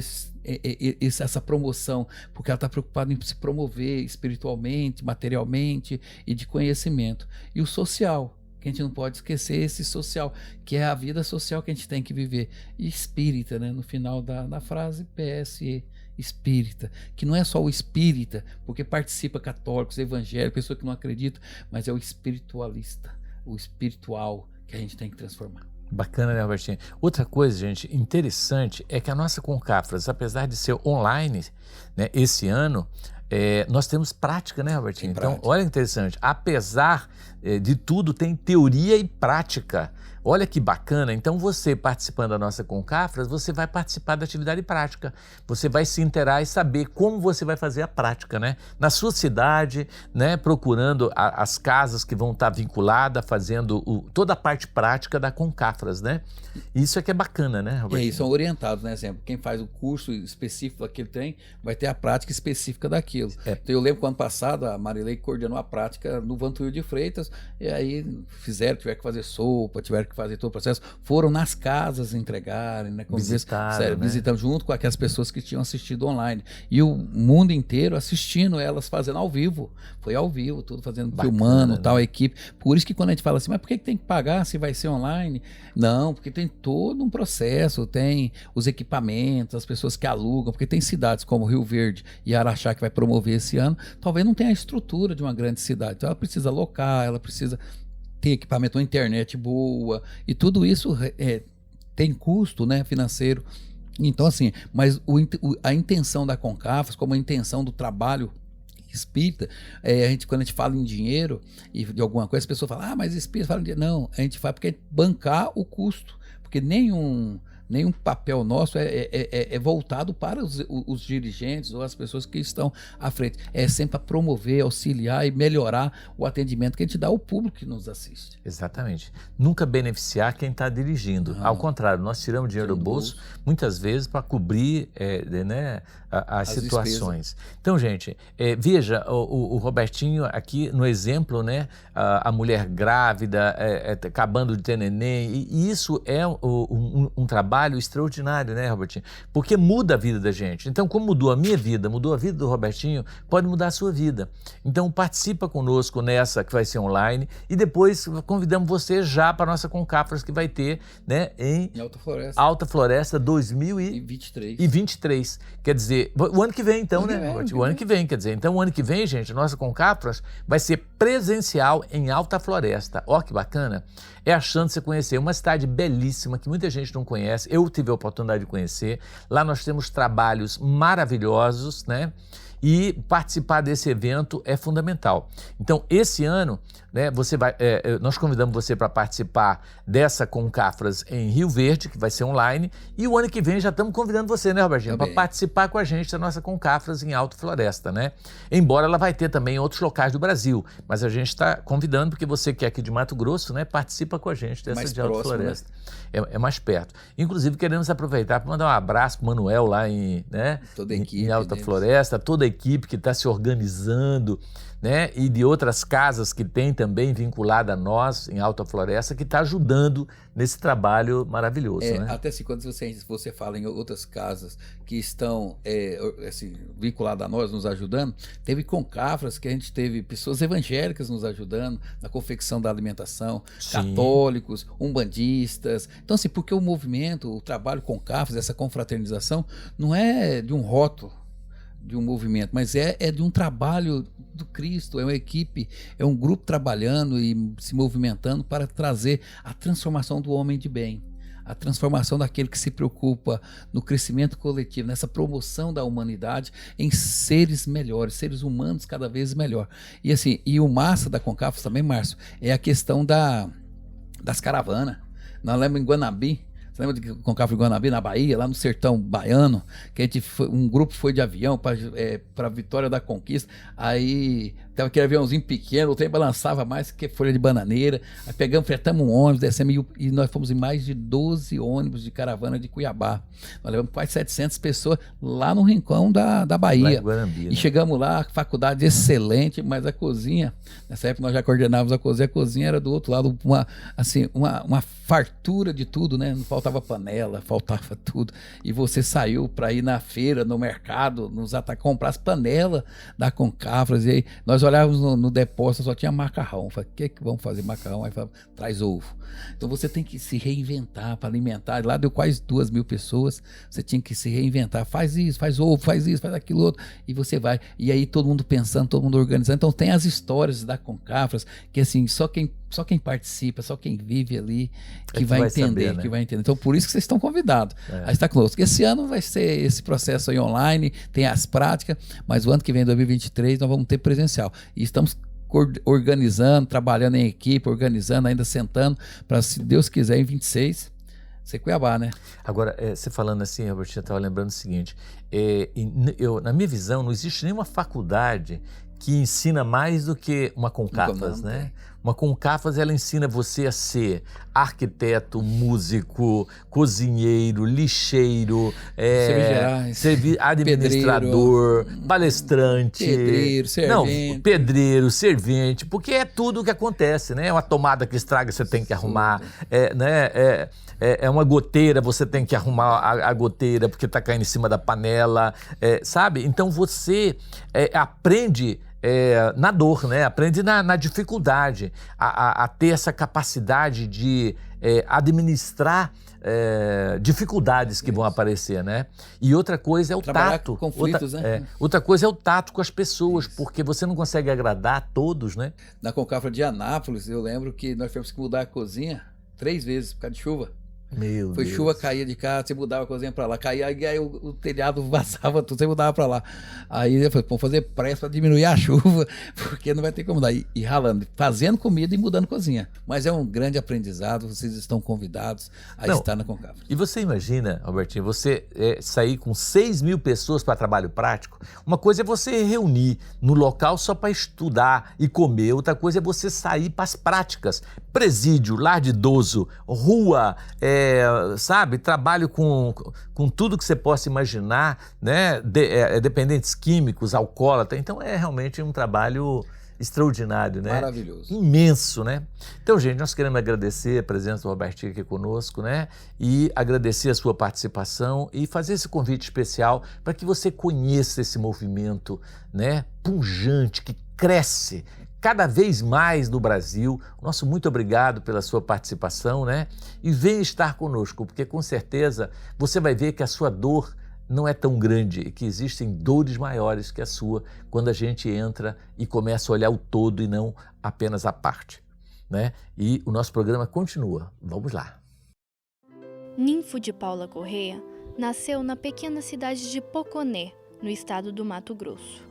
essa promoção, porque ela está preocupada em se promover espiritualmente, materialmente e de conhecimento. E o social, que a gente não pode esquecer esse social, que é a vida social que a gente tem que viver. E espírita, né? No final da frase, PSE, espírita, que não é só o espírita, porque participa católicos, evangélicos, pessoa que não acredita, mas é o espiritualista, o espiritual que a gente tem que transformar. Bacana, né, Robertinho? Outra coisa, gente, interessante é que a nossa Concafras, apesar de ser online, né, esse ano, nós temos prática, né, Robertinho? Então, olha que interessante, apesar de tudo, tem teoria e prática. Olha que bacana, então você participando da nossa Concafras, você vai participar da atividade prática, você vai se inteirar e saber como você vai fazer a prática, né? Na sua cidade, né? Procurando as casas que vão estar vinculadas, fazendo toda a parte prática da Concafras, né? Isso é que é bacana, né, Roberto? E aí são orientados, né? Exemplo, quem faz o curso específico daquele trem vai ter a prática específica daquilo. Então eu lembro que ano passado a Marilei coordenou a prática no Vantuil de Freitas, e aí tiveram que fazer sopa, tiveram que fazer todo o processo, foram nas casas entregarem, né? Visitando junto com aquelas pessoas que tinham assistido online. E o mundo inteiro assistindo elas fazendo ao vivo. Foi ao vivo, tudo fazendo, bacana, filmando, né? Tal, a equipe. Por isso que quando a gente fala assim, mas por que tem que pagar se vai ser online? Não, porque tem todo um processo, tem os equipamentos, as pessoas que alugam, porque tem cidades como Rio Verde e Araxá que vai promover esse ano, talvez não tenha a estrutura de uma grande cidade. Então ela precisa alocar, ela precisa ter equipamento, uma internet boa, e tudo isso tem custo, né, financeiro. Então, assim, mas a intenção da Concafras, como a intenção do trabalho espírita, quando a gente fala em dinheiro e de alguma coisa, as pessoas falam, mas espírita fala em dinheiro. Não, a gente faz porque é bancar o custo, porque nenhum papel nosso é voltado para os dirigentes ou as pessoas que estão à frente. É sempre para promover, auxiliar e melhorar o atendimento que a gente dá ao público que nos assiste. Exatamente. Nunca beneficiar quem está dirigindo. Ao contrário, nós tiramos dinheiro do bolso, muitas vezes, para cobrir né, as situações. Despesas. Então, gente, veja o Robertinho aqui no exemplo, né, a mulher grávida, acabando de ter neném, e isso é um trabalho extraordinário, né, Robertinho? Porque muda a vida da gente. Então, como mudou a minha vida, mudou a vida do Robertinho, pode mudar a sua vida. Então, participa conosco nessa que vai ser online e depois convidamos você já para a nossa Concafras que vai ter, né, em Alta Floresta 2023. Quer dizer, o ano que vem então, né, Robertinho? O ano que vem, quer dizer. Então, o ano que vem, gente, a nossa Concafras vai ser presencial em Alta Floresta. Ó, que bacana. É a chance de você conhecer uma cidade belíssima que muita gente não conhece. Eu tive a oportunidade de conhecer. Lá nós temos trabalhos maravilhosos, né? E participar desse evento é fundamental. Então, esse ano, né, nós convidamos você para participar dessa Concafras em Rio Verde, que vai ser online, e o ano que vem já estamos convidando você, né, Robertinho, para participar com a gente da nossa Concafras em Alta Floresta, né? Embora ela vai ter também em outros locais do Brasil, mas a gente está convidando porque você que é aqui de Mato Grosso, né, participa com a gente dessa de Alta Floresta. Né? É mais perto. Inclusive, queremos aproveitar para mandar um abraço para o Manuel lá em Alta Floresta, toda a equipe que está se organizando, né? E de outras casas que tem também vinculada a nós em Alta Floresta, que está ajudando nesse trabalho maravilhoso. Né? Até assim, quando você fala em outras casas que estão vinculadas a nós, nos ajudando, teve Concafras que a gente teve pessoas evangélicas nos ajudando na confecção da alimentação, católicos, umbandistas. Então, assim, porque o movimento, o trabalho Concafras, essa confraternização, não é de um rótulo, de um movimento, mas é de um trabalho do Cristo, é uma equipe, é um grupo trabalhando e se movimentando para trazer a transformação do homem de bem, a transformação daquele que se preocupa no crescimento coletivo, nessa promoção da humanidade em seres melhores, seres humanos cada vez melhor. E assim, e o massa da Concafras também, Márcio, é a questão das caravanas. Nós lembra em Guanabi. Você lembra de Concafras Guanabi, na Bahia, lá no sertão baiano, que um grupo foi de avião para Vitória da Conquista, aí tava aquele aviãozinho pequeno, o trem balançava mais que folha de bananeira, aí fretamos um ônibus, descemos e nós fomos em mais de 12 ônibus de caravana de Cuiabá. Nós levamos quase 700 pessoas lá no rincão da Bahia. Guanambi, né? E chegamos lá, faculdade excelente, mas a cozinha, nessa época nós já coordenávamos a cozinha era do outro lado, uma fartura de tudo, né? Não faltava panela, faltava tudo. E você saiu para ir na feira, no mercado, comprar as panelas da Concafras. E aí nós olhávamos no depósito, só tinha macarrão. Falei, o que vamos fazer macarrão? Aí falava, traz ovo. Então você tem que se reinventar para alimentar. Lá deu quase 2.000 pessoas, você tinha que se reinventar. Faz isso, faz ovo, faz isso, faz aquilo outro. E você vai. E aí todo mundo pensando, todo mundo organizando. Então tem as histórias da Concafras, que assim, só quem participa, só quem vive ali que vai entender, saber, né? Que vai entender. Então por isso que vocês estão convidados a estar conosco. Esse ano vai ser esse processo aí online, tem as práticas, mas o ano que vem, 2023, nós vamos ter presencial. E estamos organizando, trabalhando em equipe, organizando, ainda sentando, para, se Deus quiser, em 26, ser Cuiabá, né? Agora, você falando assim, Robertinho, eu estava lembrando o seguinte, na minha visão, não existe nenhuma faculdade que ensina mais do que uma Concafras, né? Uma Concafras, ela ensina você a ser arquiteto, músico, cozinheiro, lixeiro, administrador, pedreiro, palestrante, pedreiro, servente. Pedreiro, servente, porque é tudo o que acontece, né? É uma tomada que estraga, você tem que arrumar, é uma goteira, você tem que arrumar a goteira porque está caindo em cima da panela, sabe? Então você aprende na dor, né? Aprende na dificuldade a ter essa capacidade de administrar dificuldades que vão aparecer, né? E outra coisa é o tato. Com conflitos, né? Outra coisa é o tato com as pessoas, porque você não consegue agradar a todos, né? Na Concafra de Anápolis, eu lembro que nós tivemos que mudar a cozinha 3 vezes por causa de chuva. Meu Foi Deus. Chuva, caía de casa, você mudava a cozinha pra lá, caía, aí o telhado vazava tudo, você mudava pra lá. Aí eu falei, vamos fazer pressa pra diminuir a chuva, porque não vai ter como mudar. E ralando, fazendo comida e mudando cozinha. Mas é um grande aprendizado, vocês estão convidados a estar na Concafra. E você imagina, Robertinho, você sair com 6.000 pessoas para trabalho prático? Uma coisa é você reunir no local só para estudar e comer, outra coisa é você sair para as práticas. Presídio, lar de idoso, rua, sabe, trabalho com tudo que você possa imaginar, né? Dependentes químicos, alcoólatras. Então é realmente um trabalho extraordinário, né? Maravilhoso. Imenso, né? Então, gente, nós queremos agradecer a presença do Robertinho aqui conosco, né? E agradecer a sua participação e fazer esse convite especial para que você conheça esse movimento, né? Pujante, que cresce cada vez mais no Brasil. Nosso muito obrigado pela sua participação, né? E venha estar conosco, porque com certeza você vai ver que a sua dor não é tão grande e que existem dores maiores que a sua quando a gente entra e começa a olhar o todo e não apenas a parte, né? E o nosso programa continua. Vamos lá. Ninfo de Paula Correia nasceu na pequena cidade de Poconé, no estado do Mato Grosso.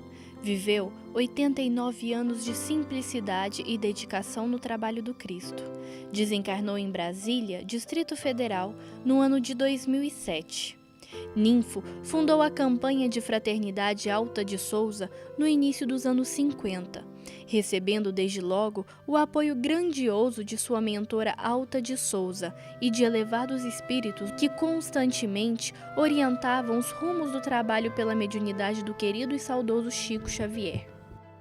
Viveu 89 anos de simplicidade e dedicação no trabalho do Cristo. Desencarnou em Brasília, Distrito Federal, no ano de 2007. Ninfo fundou a campanha de fraternidade Alta de Souza no início dos anos 50, recebendo desde logo o apoio grandioso de sua mentora Alta de Souza e de elevados espíritos que constantemente orientavam os rumos do trabalho pela mediunidade do querido e saudoso Chico Xavier.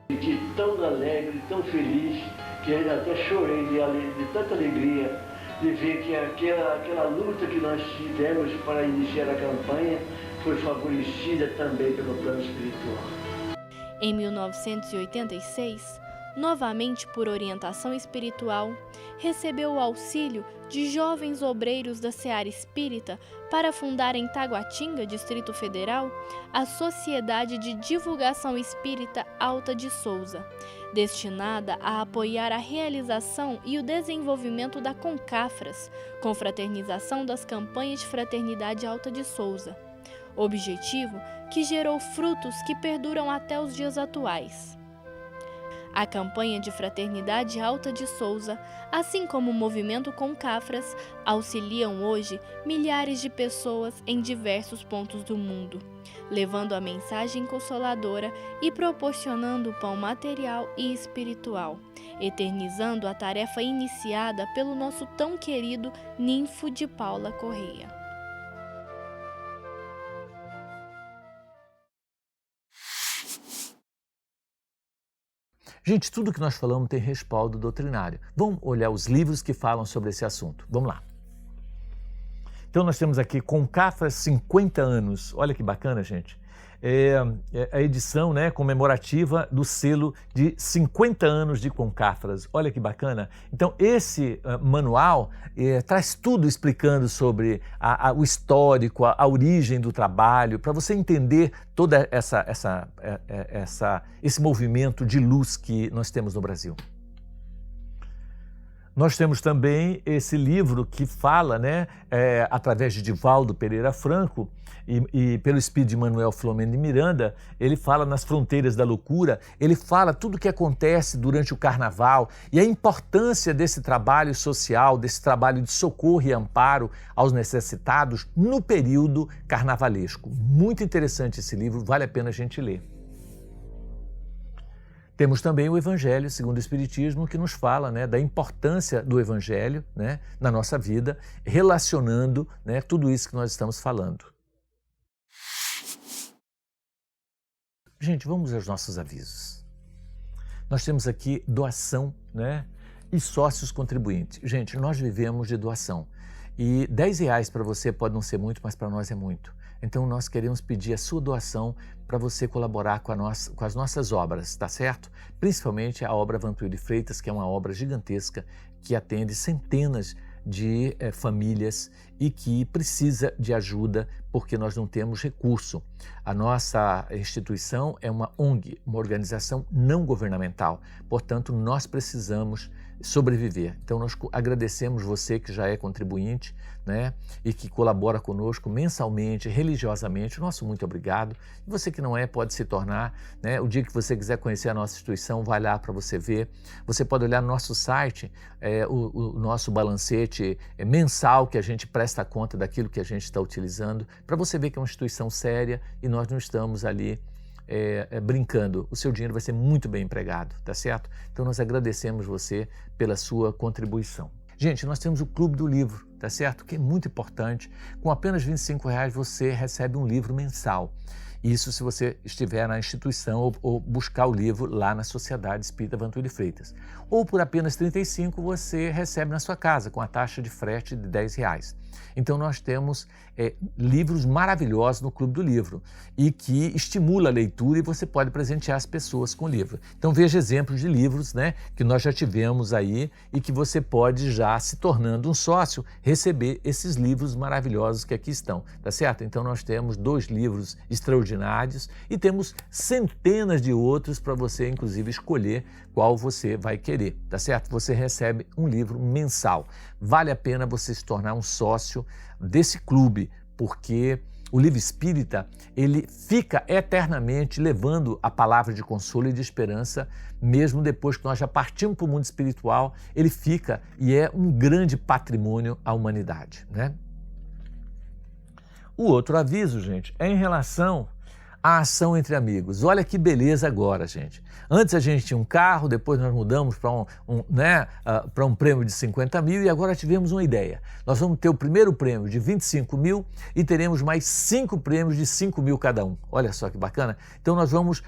Fiquei tão alegre, tão feliz, que eu até chorei de tanta alegria de ver que aquela luta que nós tivemos para iniciar a campanha foi favorecida também pelo plano espiritual. Em 1986, novamente por orientação espiritual, recebeu o auxílio de jovens obreiros da Seara Espírita para fundar em Taguatinga, Distrito Federal, a Sociedade de Divulgação Espírita Alta de Souza, destinada a apoiar a realização e o desenvolvimento da Concafras, confraternização das campanhas de fraternidade Alta de Souza. Objetivo que gerou frutos que perduram até os dias atuais. A campanha de fraternidade Alta de Souza, assim como o movimento Concafras, auxiliam hoje milhares de pessoas em diversos pontos do mundo, levando a mensagem consoladora e proporcionando pão material e espiritual, eternizando a tarefa iniciada pelo nosso tão querido Ninfo de Paula Correia. Gente, tudo que nós falamos tem respaldo doutrinário. Vamos olhar os livros que falam sobre esse assunto. Vamos lá. Então nós temos aqui Concafras 50 anos. Olha que bacana, gente. a edição, né, comemorativa do selo de 50 anos de Concafras. Olha que bacana. Então, esse manual traz tudo explicando sobre o histórico, a origem do trabalho, para você entender toda esse movimento de luz que nós temos no Brasil. Nós temos também esse livro que fala, né, através de Divaldo Pereira Franco e pelo espírito de Manuel Filomeno de Miranda, ele fala nas fronteiras da loucura, ele fala tudo o que acontece durante o carnaval e a importância desse trabalho social, desse trabalho de socorro e amparo aos necessitados no período carnavalesco. Muito interessante esse livro, vale a pena a gente ler. Temos também o Evangelho segundo o Espiritismo, que nos fala, né, da importância do Evangelho, né, na nossa vida, relacionando, né, tudo isso que nós estamos falando. Gente, vamos aos nossos avisos. Nós temos aqui doação, né, e sócios contribuintes. Gente, nós vivemos de doação. E R$10 para você pode não ser muito, mas para nós é muito. Então nós queremos pedir a sua doação para você colaborar com as nossas obras, tá certo? Principalmente a obra Vantuil de Freitas, que é uma obra gigantesca que atende centenas de famílias e que precisa de ajuda porque nós não temos recurso. A nossa instituição é uma ONG, uma organização não governamental, portanto nós precisamos sobreviver. Então nós agradecemos você que já é contribuinte, né, e que colabora conosco mensalmente, religiosamente. Nosso muito obrigado. E você que não é, pode se tornar, né? O dia que você quiser conhecer a nossa instituição, vai lá para você ver. Você pode olhar no nosso site, o nosso balancete mensal, que a gente presta conta daquilo que a gente está utilizando, para você ver que é uma instituição séria e nós não estamos ali brincando. O seu dinheiro vai ser muito bem empregado, tá certo? Então nós agradecemos você pela sua contribuição. Gente, nós temos o Clube do Livro, tá certo? Que é muito importante. Com apenas R$25 você recebe um livro mensal. Isso se você estiver na instituição ou buscar o livro lá na Sociedade Espírita Vantuil de Freitas. Ou por apenas R$35 você recebe na sua casa com a taxa de frete de R$10. Então nós temos livros maravilhosos no Clube do Livro e que estimula a leitura e você pode presentear as pessoas com o livro. Então veja exemplos de livros, né, que nós já tivemos aí e que você pode já, se tornando um sócio, receber esses livros maravilhosos que aqui estão, tá certo? Então nós temos 2 livros extraordinários e temos centenas de outros para você, inclusive, escolher qual você vai querer, tá certo? Você recebe um livro mensal. Vale a pena você se tornar um sócio desse clube, porque o livro espírita, ele fica eternamente levando a palavra de consolo e de esperança, mesmo depois que nós já partimos para o mundo espiritual, ele fica e é um grande patrimônio à humanidade, né? O outro aviso, gente, é em relação à ação entre amigos. Olha que beleza agora, gente. Antes a gente tinha um carro, depois nós mudamos para um prêmio de 50 mil e agora tivemos uma ideia. Nós vamos ter o primeiro prêmio de 25 mil e teremos mais 5 prêmios de 5 mil cada um. Olha só que bacana. Então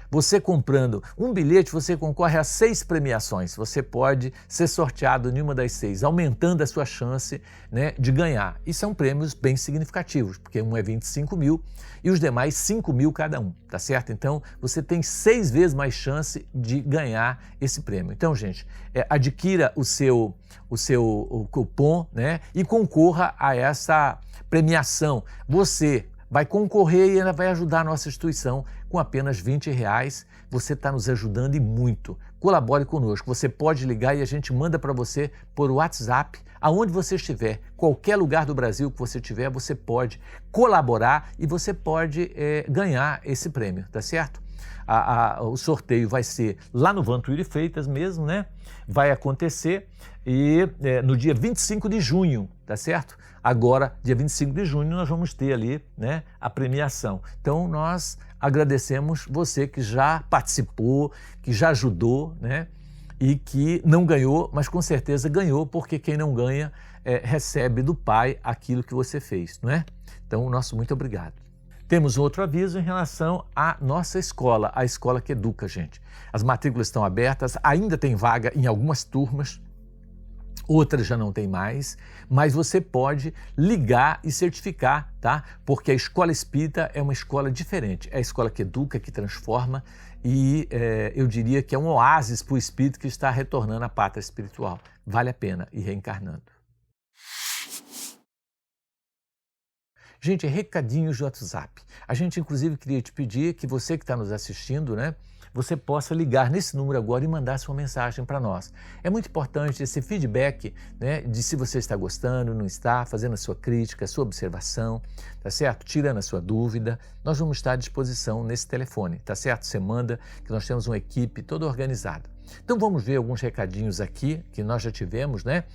você comprando um bilhete, você concorre a 6 premiações. Você pode ser sorteado em uma das 6, aumentando a sua chance, né, de ganhar. E são prêmios bem significativos, porque um é 25 mil e os demais 5 mil cada um, tá certo? Então você tem 6 vezes mais chance de ganhar esse prêmio. Então, gente, adquira o seu cupom, né, e concorra a essa premiação. Você vai concorrer e ainda vai ajudar a nossa instituição com apenas R$20. Você está nos ajudando e muito. Colabore conosco. Você pode ligar e a gente manda para você por WhatsApp, aonde você estiver, qualquer lugar do Brasil que você estiver, você pode colaborar e você pode ganhar esse prêmio, tá certo? O sorteio vai ser lá no Vantuil de Freitas mesmo, né? Vai acontecer e no dia 25 de junho, tá certo? Agora, dia 25 de junho, nós vamos ter ali, né, a premiação. Então, nós agradecemos você que já participou, que já ajudou, né? E que não ganhou, mas com certeza ganhou, porque quem não ganha recebe do Pai aquilo que você fez, não é? Então, nosso muito obrigado. Temos outro aviso em relação à nossa escola, a escola que educa, gente. As matrículas estão abertas, ainda tem vaga em algumas turmas outras já não tem mais, mas você pode ligar e certificar, tá? Porque a escola espírita é uma escola diferente, é a escola que educa, que transforma e eu diria que é um oásis para o espírito que está retornando à pátria espiritual. Vale a pena ir reencarnando. Gente, recadinhos do WhatsApp. A gente, inclusive, queria te pedir que você que está nos assistindo, né, você possa ligar nesse número agora e mandar sua mensagem para nós. É muito importante esse feedback, né, de se você está gostando, não está, fazendo a sua crítica, a sua observação, tá certo? Tirando a sua dúvida. Nós vamos estar à disposição nesse telefone, tá certo? Você manda, que nós temos uma equipe toda organizada. Então vamos ver alguns recadinhos aqui, que nós já tivemos, né?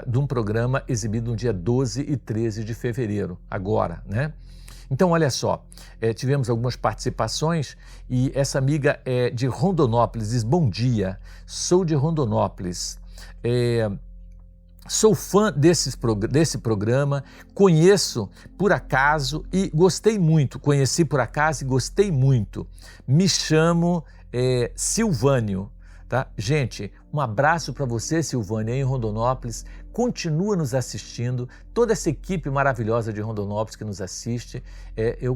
De um programa exibido no dia 12 e 13 de fevereiro, agora, né? Então, olha só, tivemos algumas participações e essa amiga é de Rondonópolis, diz: bom dia, sou de Rondonópolis, sou fã desse programa, conheço por acaso e gostei muito, conheci por acaso e gostei muito, me chamo Silvânio. Tá? Gente, um abraço para você, Silvânia, em Rondonópolis. Continua nos assistindo, toda essa equipe maravilhosa de Rondonópolis que nos assiste,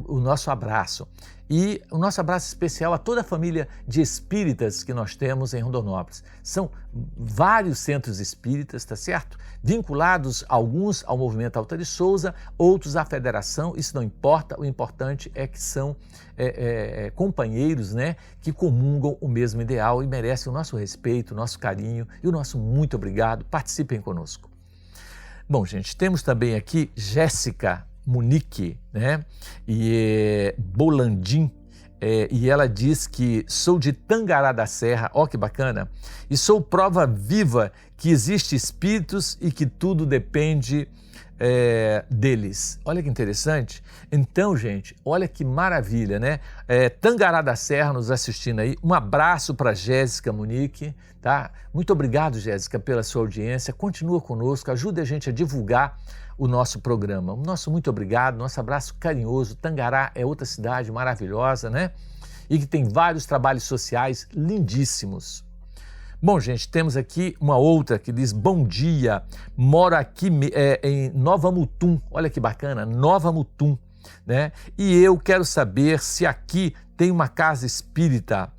o nosso abraço. E o nosso abraço especial a toda a família de espíritas que nós temos em Rondonópolis. São vários centros espíritas, tá certo? Vinculados, alguns ao movimento Alta de Souza, outros à federação, isso não importa, o importante é que são companheiros, né, que comungam o mesmo ideal e merecem o nosso respeito, o nosso carinho e o nosso muito obrigado. Participem conosco. Bom, gente, temos também aqui Jéssica Munique, né? E Bolandim, e ela diz que sou de Tangará da Serra, ó que bacana, e sou prova viva que existe espíritos e que tudo depende deles. Olha que interessante. Então, gente, olha que maravilha, né? Tangará da Serra nos assistindo aí. Um abraço para Jéssica Munique, tá? Muito obrigado, Jéssica, pela sua audiência. Continua conosco, ajude a gente a divulgar o nosso programa. O nosso muito obrigado, nosso abraço carinhoso. Tangará é outra cidade maravilhosa, né? E que tem vários trabalhos sociais lindíssimos. Bom, gente, temos aqui uma outra que diz: bom dia, moro aqui em Nova Mutum, olha que bacana, Nova Mutum, né? E eu quero saber se aqui tem uma casa espírita.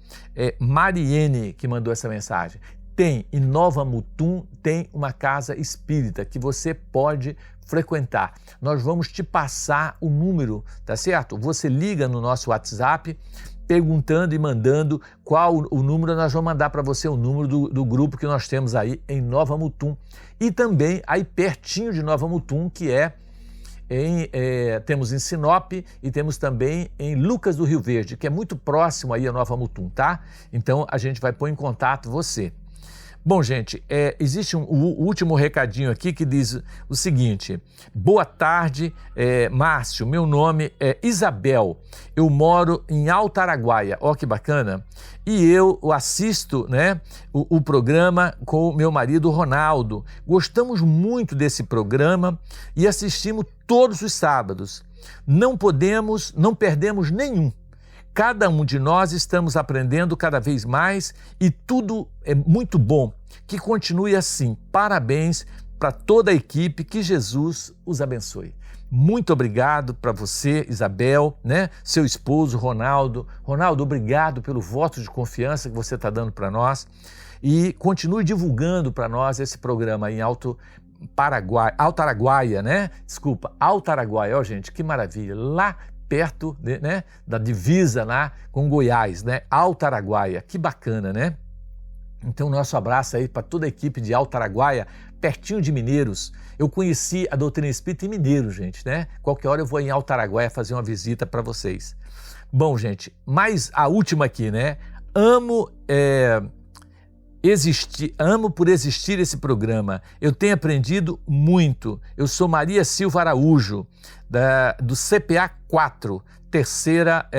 Mariene que mandou essa mensagem. Tem, em Nova Mutum tem uma casa espírita que você pode frequentar. Nós vamos te passar o número, tá certo? Você liga no nosso WhatsApp, perguntando e mandando qual o número, nós vamos mandar para você o número do grupo que nós temos aí em Nova Mutum. E também aí pertinho de Nova Mutum, que temos em Sinop e temos também em Lucas do Rio Verde, que é muito próximo aí a Nova Mutum, tá? Então a gente vai pôr em contato você. Bom, gente, existe um último recadinho aqui que diz o seguinte: boa tarde, Márcio, meu nome é Isabel, eu moro em Alto Araguaia, ó que bacana, e eu assisto, né, o programa com o meu marido Ronaldo, gostamos muito desse programa e assistimos todos os sábados, não perdemos nenhum. Cada um de nós estamos aprendendo cada vez mais e tudo é muito bom. Que continue assim. Parabéns para toda a equipe, que Jesus os abençoe. Muito obrigado para você, Isabel, né? Seu esposo, Ronaldo. Ronaldo, obrigado pelo voto de confiança que você está dando para nós. E continue divulgando para nós esse programa em Alto Araguaia, né? Desculpa, Alto Araguaia, ó gente, que maravilha. Lá perto, né, da divisa lá com Goiás, né? Alto Araguaia, que bacana, né? Então, nosso abraço aí para toda a equipe de Alto Araguaia, pertinho de Mineiros. Eu conheci a doutrina espírita em Mineiros, gente, né? Qualquer hora eu vou em Alto Araguaia fazer uma visita para vocês. Bom, gente, mais a última aqui, né? Amo por existir esse programa. Eu tenho aprendido muito. Eu sou Maria Silva Araújo, do CPA 4, terceira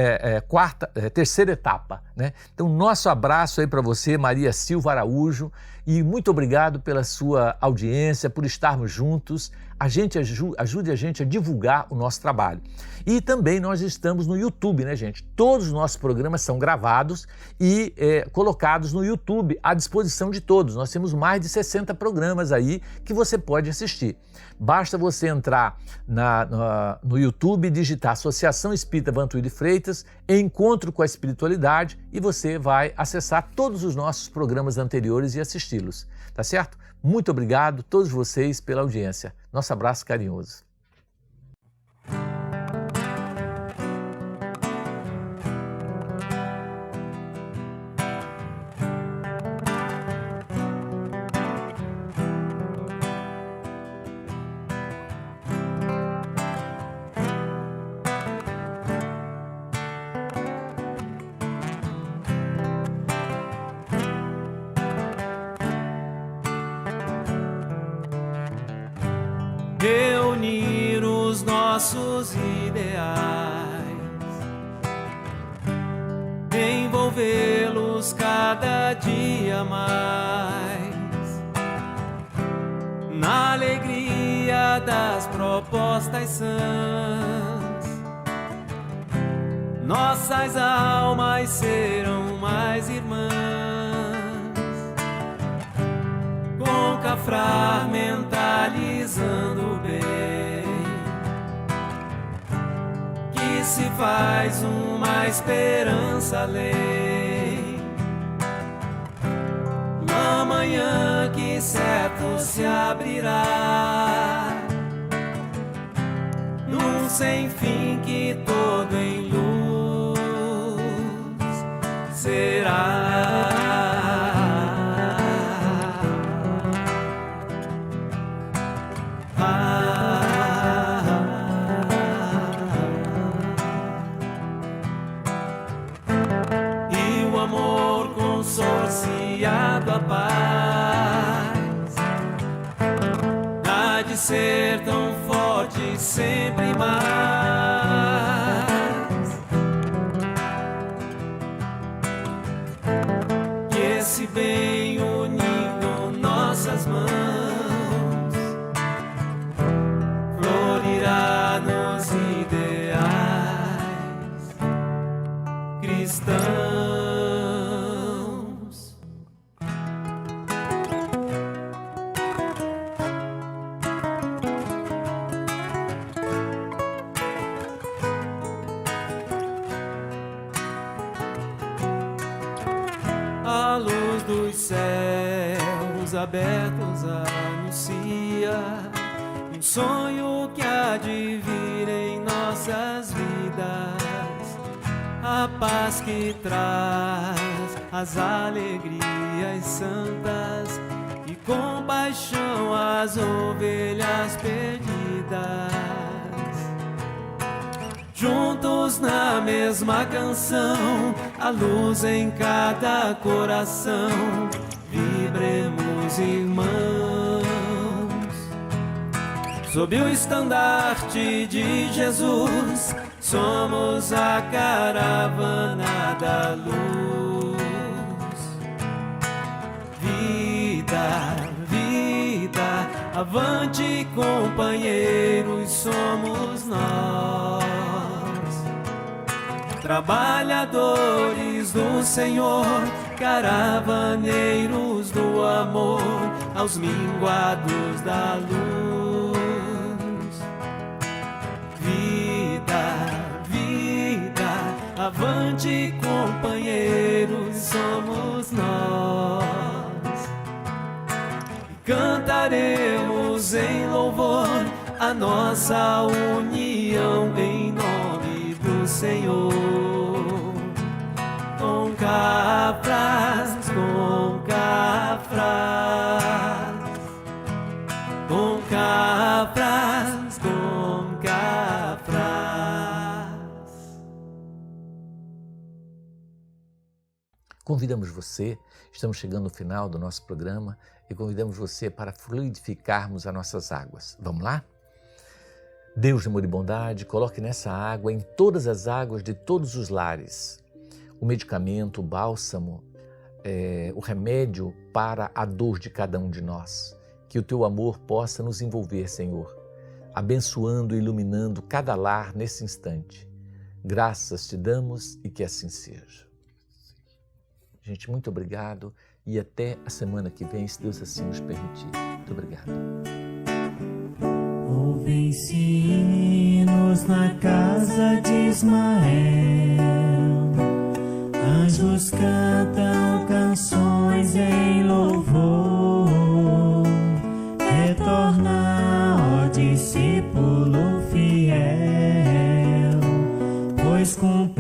etapa, né? Então, nosso abraço aí para você, Maria Silva Araújo, E muito obrigado pela sua audiência, por estarmos juntos. Ajude a gente a divulgar o nosso trabalho. E também nós estamos no YouTube, né, gente? Todos os nossos programas são gravados e colocados no YouTube à disposição de todos. Nós temos mais de 60 programas aí que você pode assistir. Basta você entrar no YouTube e digitar Associação Espírita Vantuil de Freitas, Encontro com a Espiritualidade, e você vai acessar todos os nossos programas anteriores e assisti-los. Tá certo? Muito obrigado a todos vocês pela audiência. Nosso abraço carinhoso. Reunir os nossos ideais, envolvê-los cada dia mais, na alegria das propostas sãs. Nossas almas serão mais irmãs, com fragmentalizando o bem, que se faz uma esperança além. Uma manhã que certo se abrirá, num sem fim que todo em luz será. Consorciado a paz, há de ser tão forte sempre mais, que esse bem unindo nossas mãos florirá nos ideais cristãos. A luz dos céus abertos anuncia um sonho que há de vir em nossas vidas, a paz que traz as alegrias santas e compaixão às ovelhas perdidas. Juntos na mesma canção, a luz em cada coração, vibremos irmãos. Sob o estandarte de Jesus, somos a caravana da luz. Vida, vida, avante companheiros, somos nós. Trabalhadores do Senhor, caravaneiros do amor, aos minguados da luz. Vida, vida, avante companheiros, somos nós. Cantaremos em louvor a nossa união em nome do Senhor. Com Cafras, com Cafras, com Cafras, com Cafras. Convidamos você, estamos chegando no final do nosso programa, e convidamos você para fluidificarmos as nossas águas. Vamos lá? Deus de amor e bondade, coloque nessa água, em todas as águas de todos os lares, o medicamento, o bálsamo o remédio para a dor de cada um de nós. Que o Teu amor possa nos envolver, Senhor, abençoando e iluminando cada lar nesse instante. Graças Te damos e que assim seja. Gente, muito obrigado e até a semana que vem, se Deus assim nos permitir. Muito obrigado. Ouvem-se hinos na casa de Ismael, anjos cantam canções em louvor. Retorna, ó discípulo fiel, pois cumpre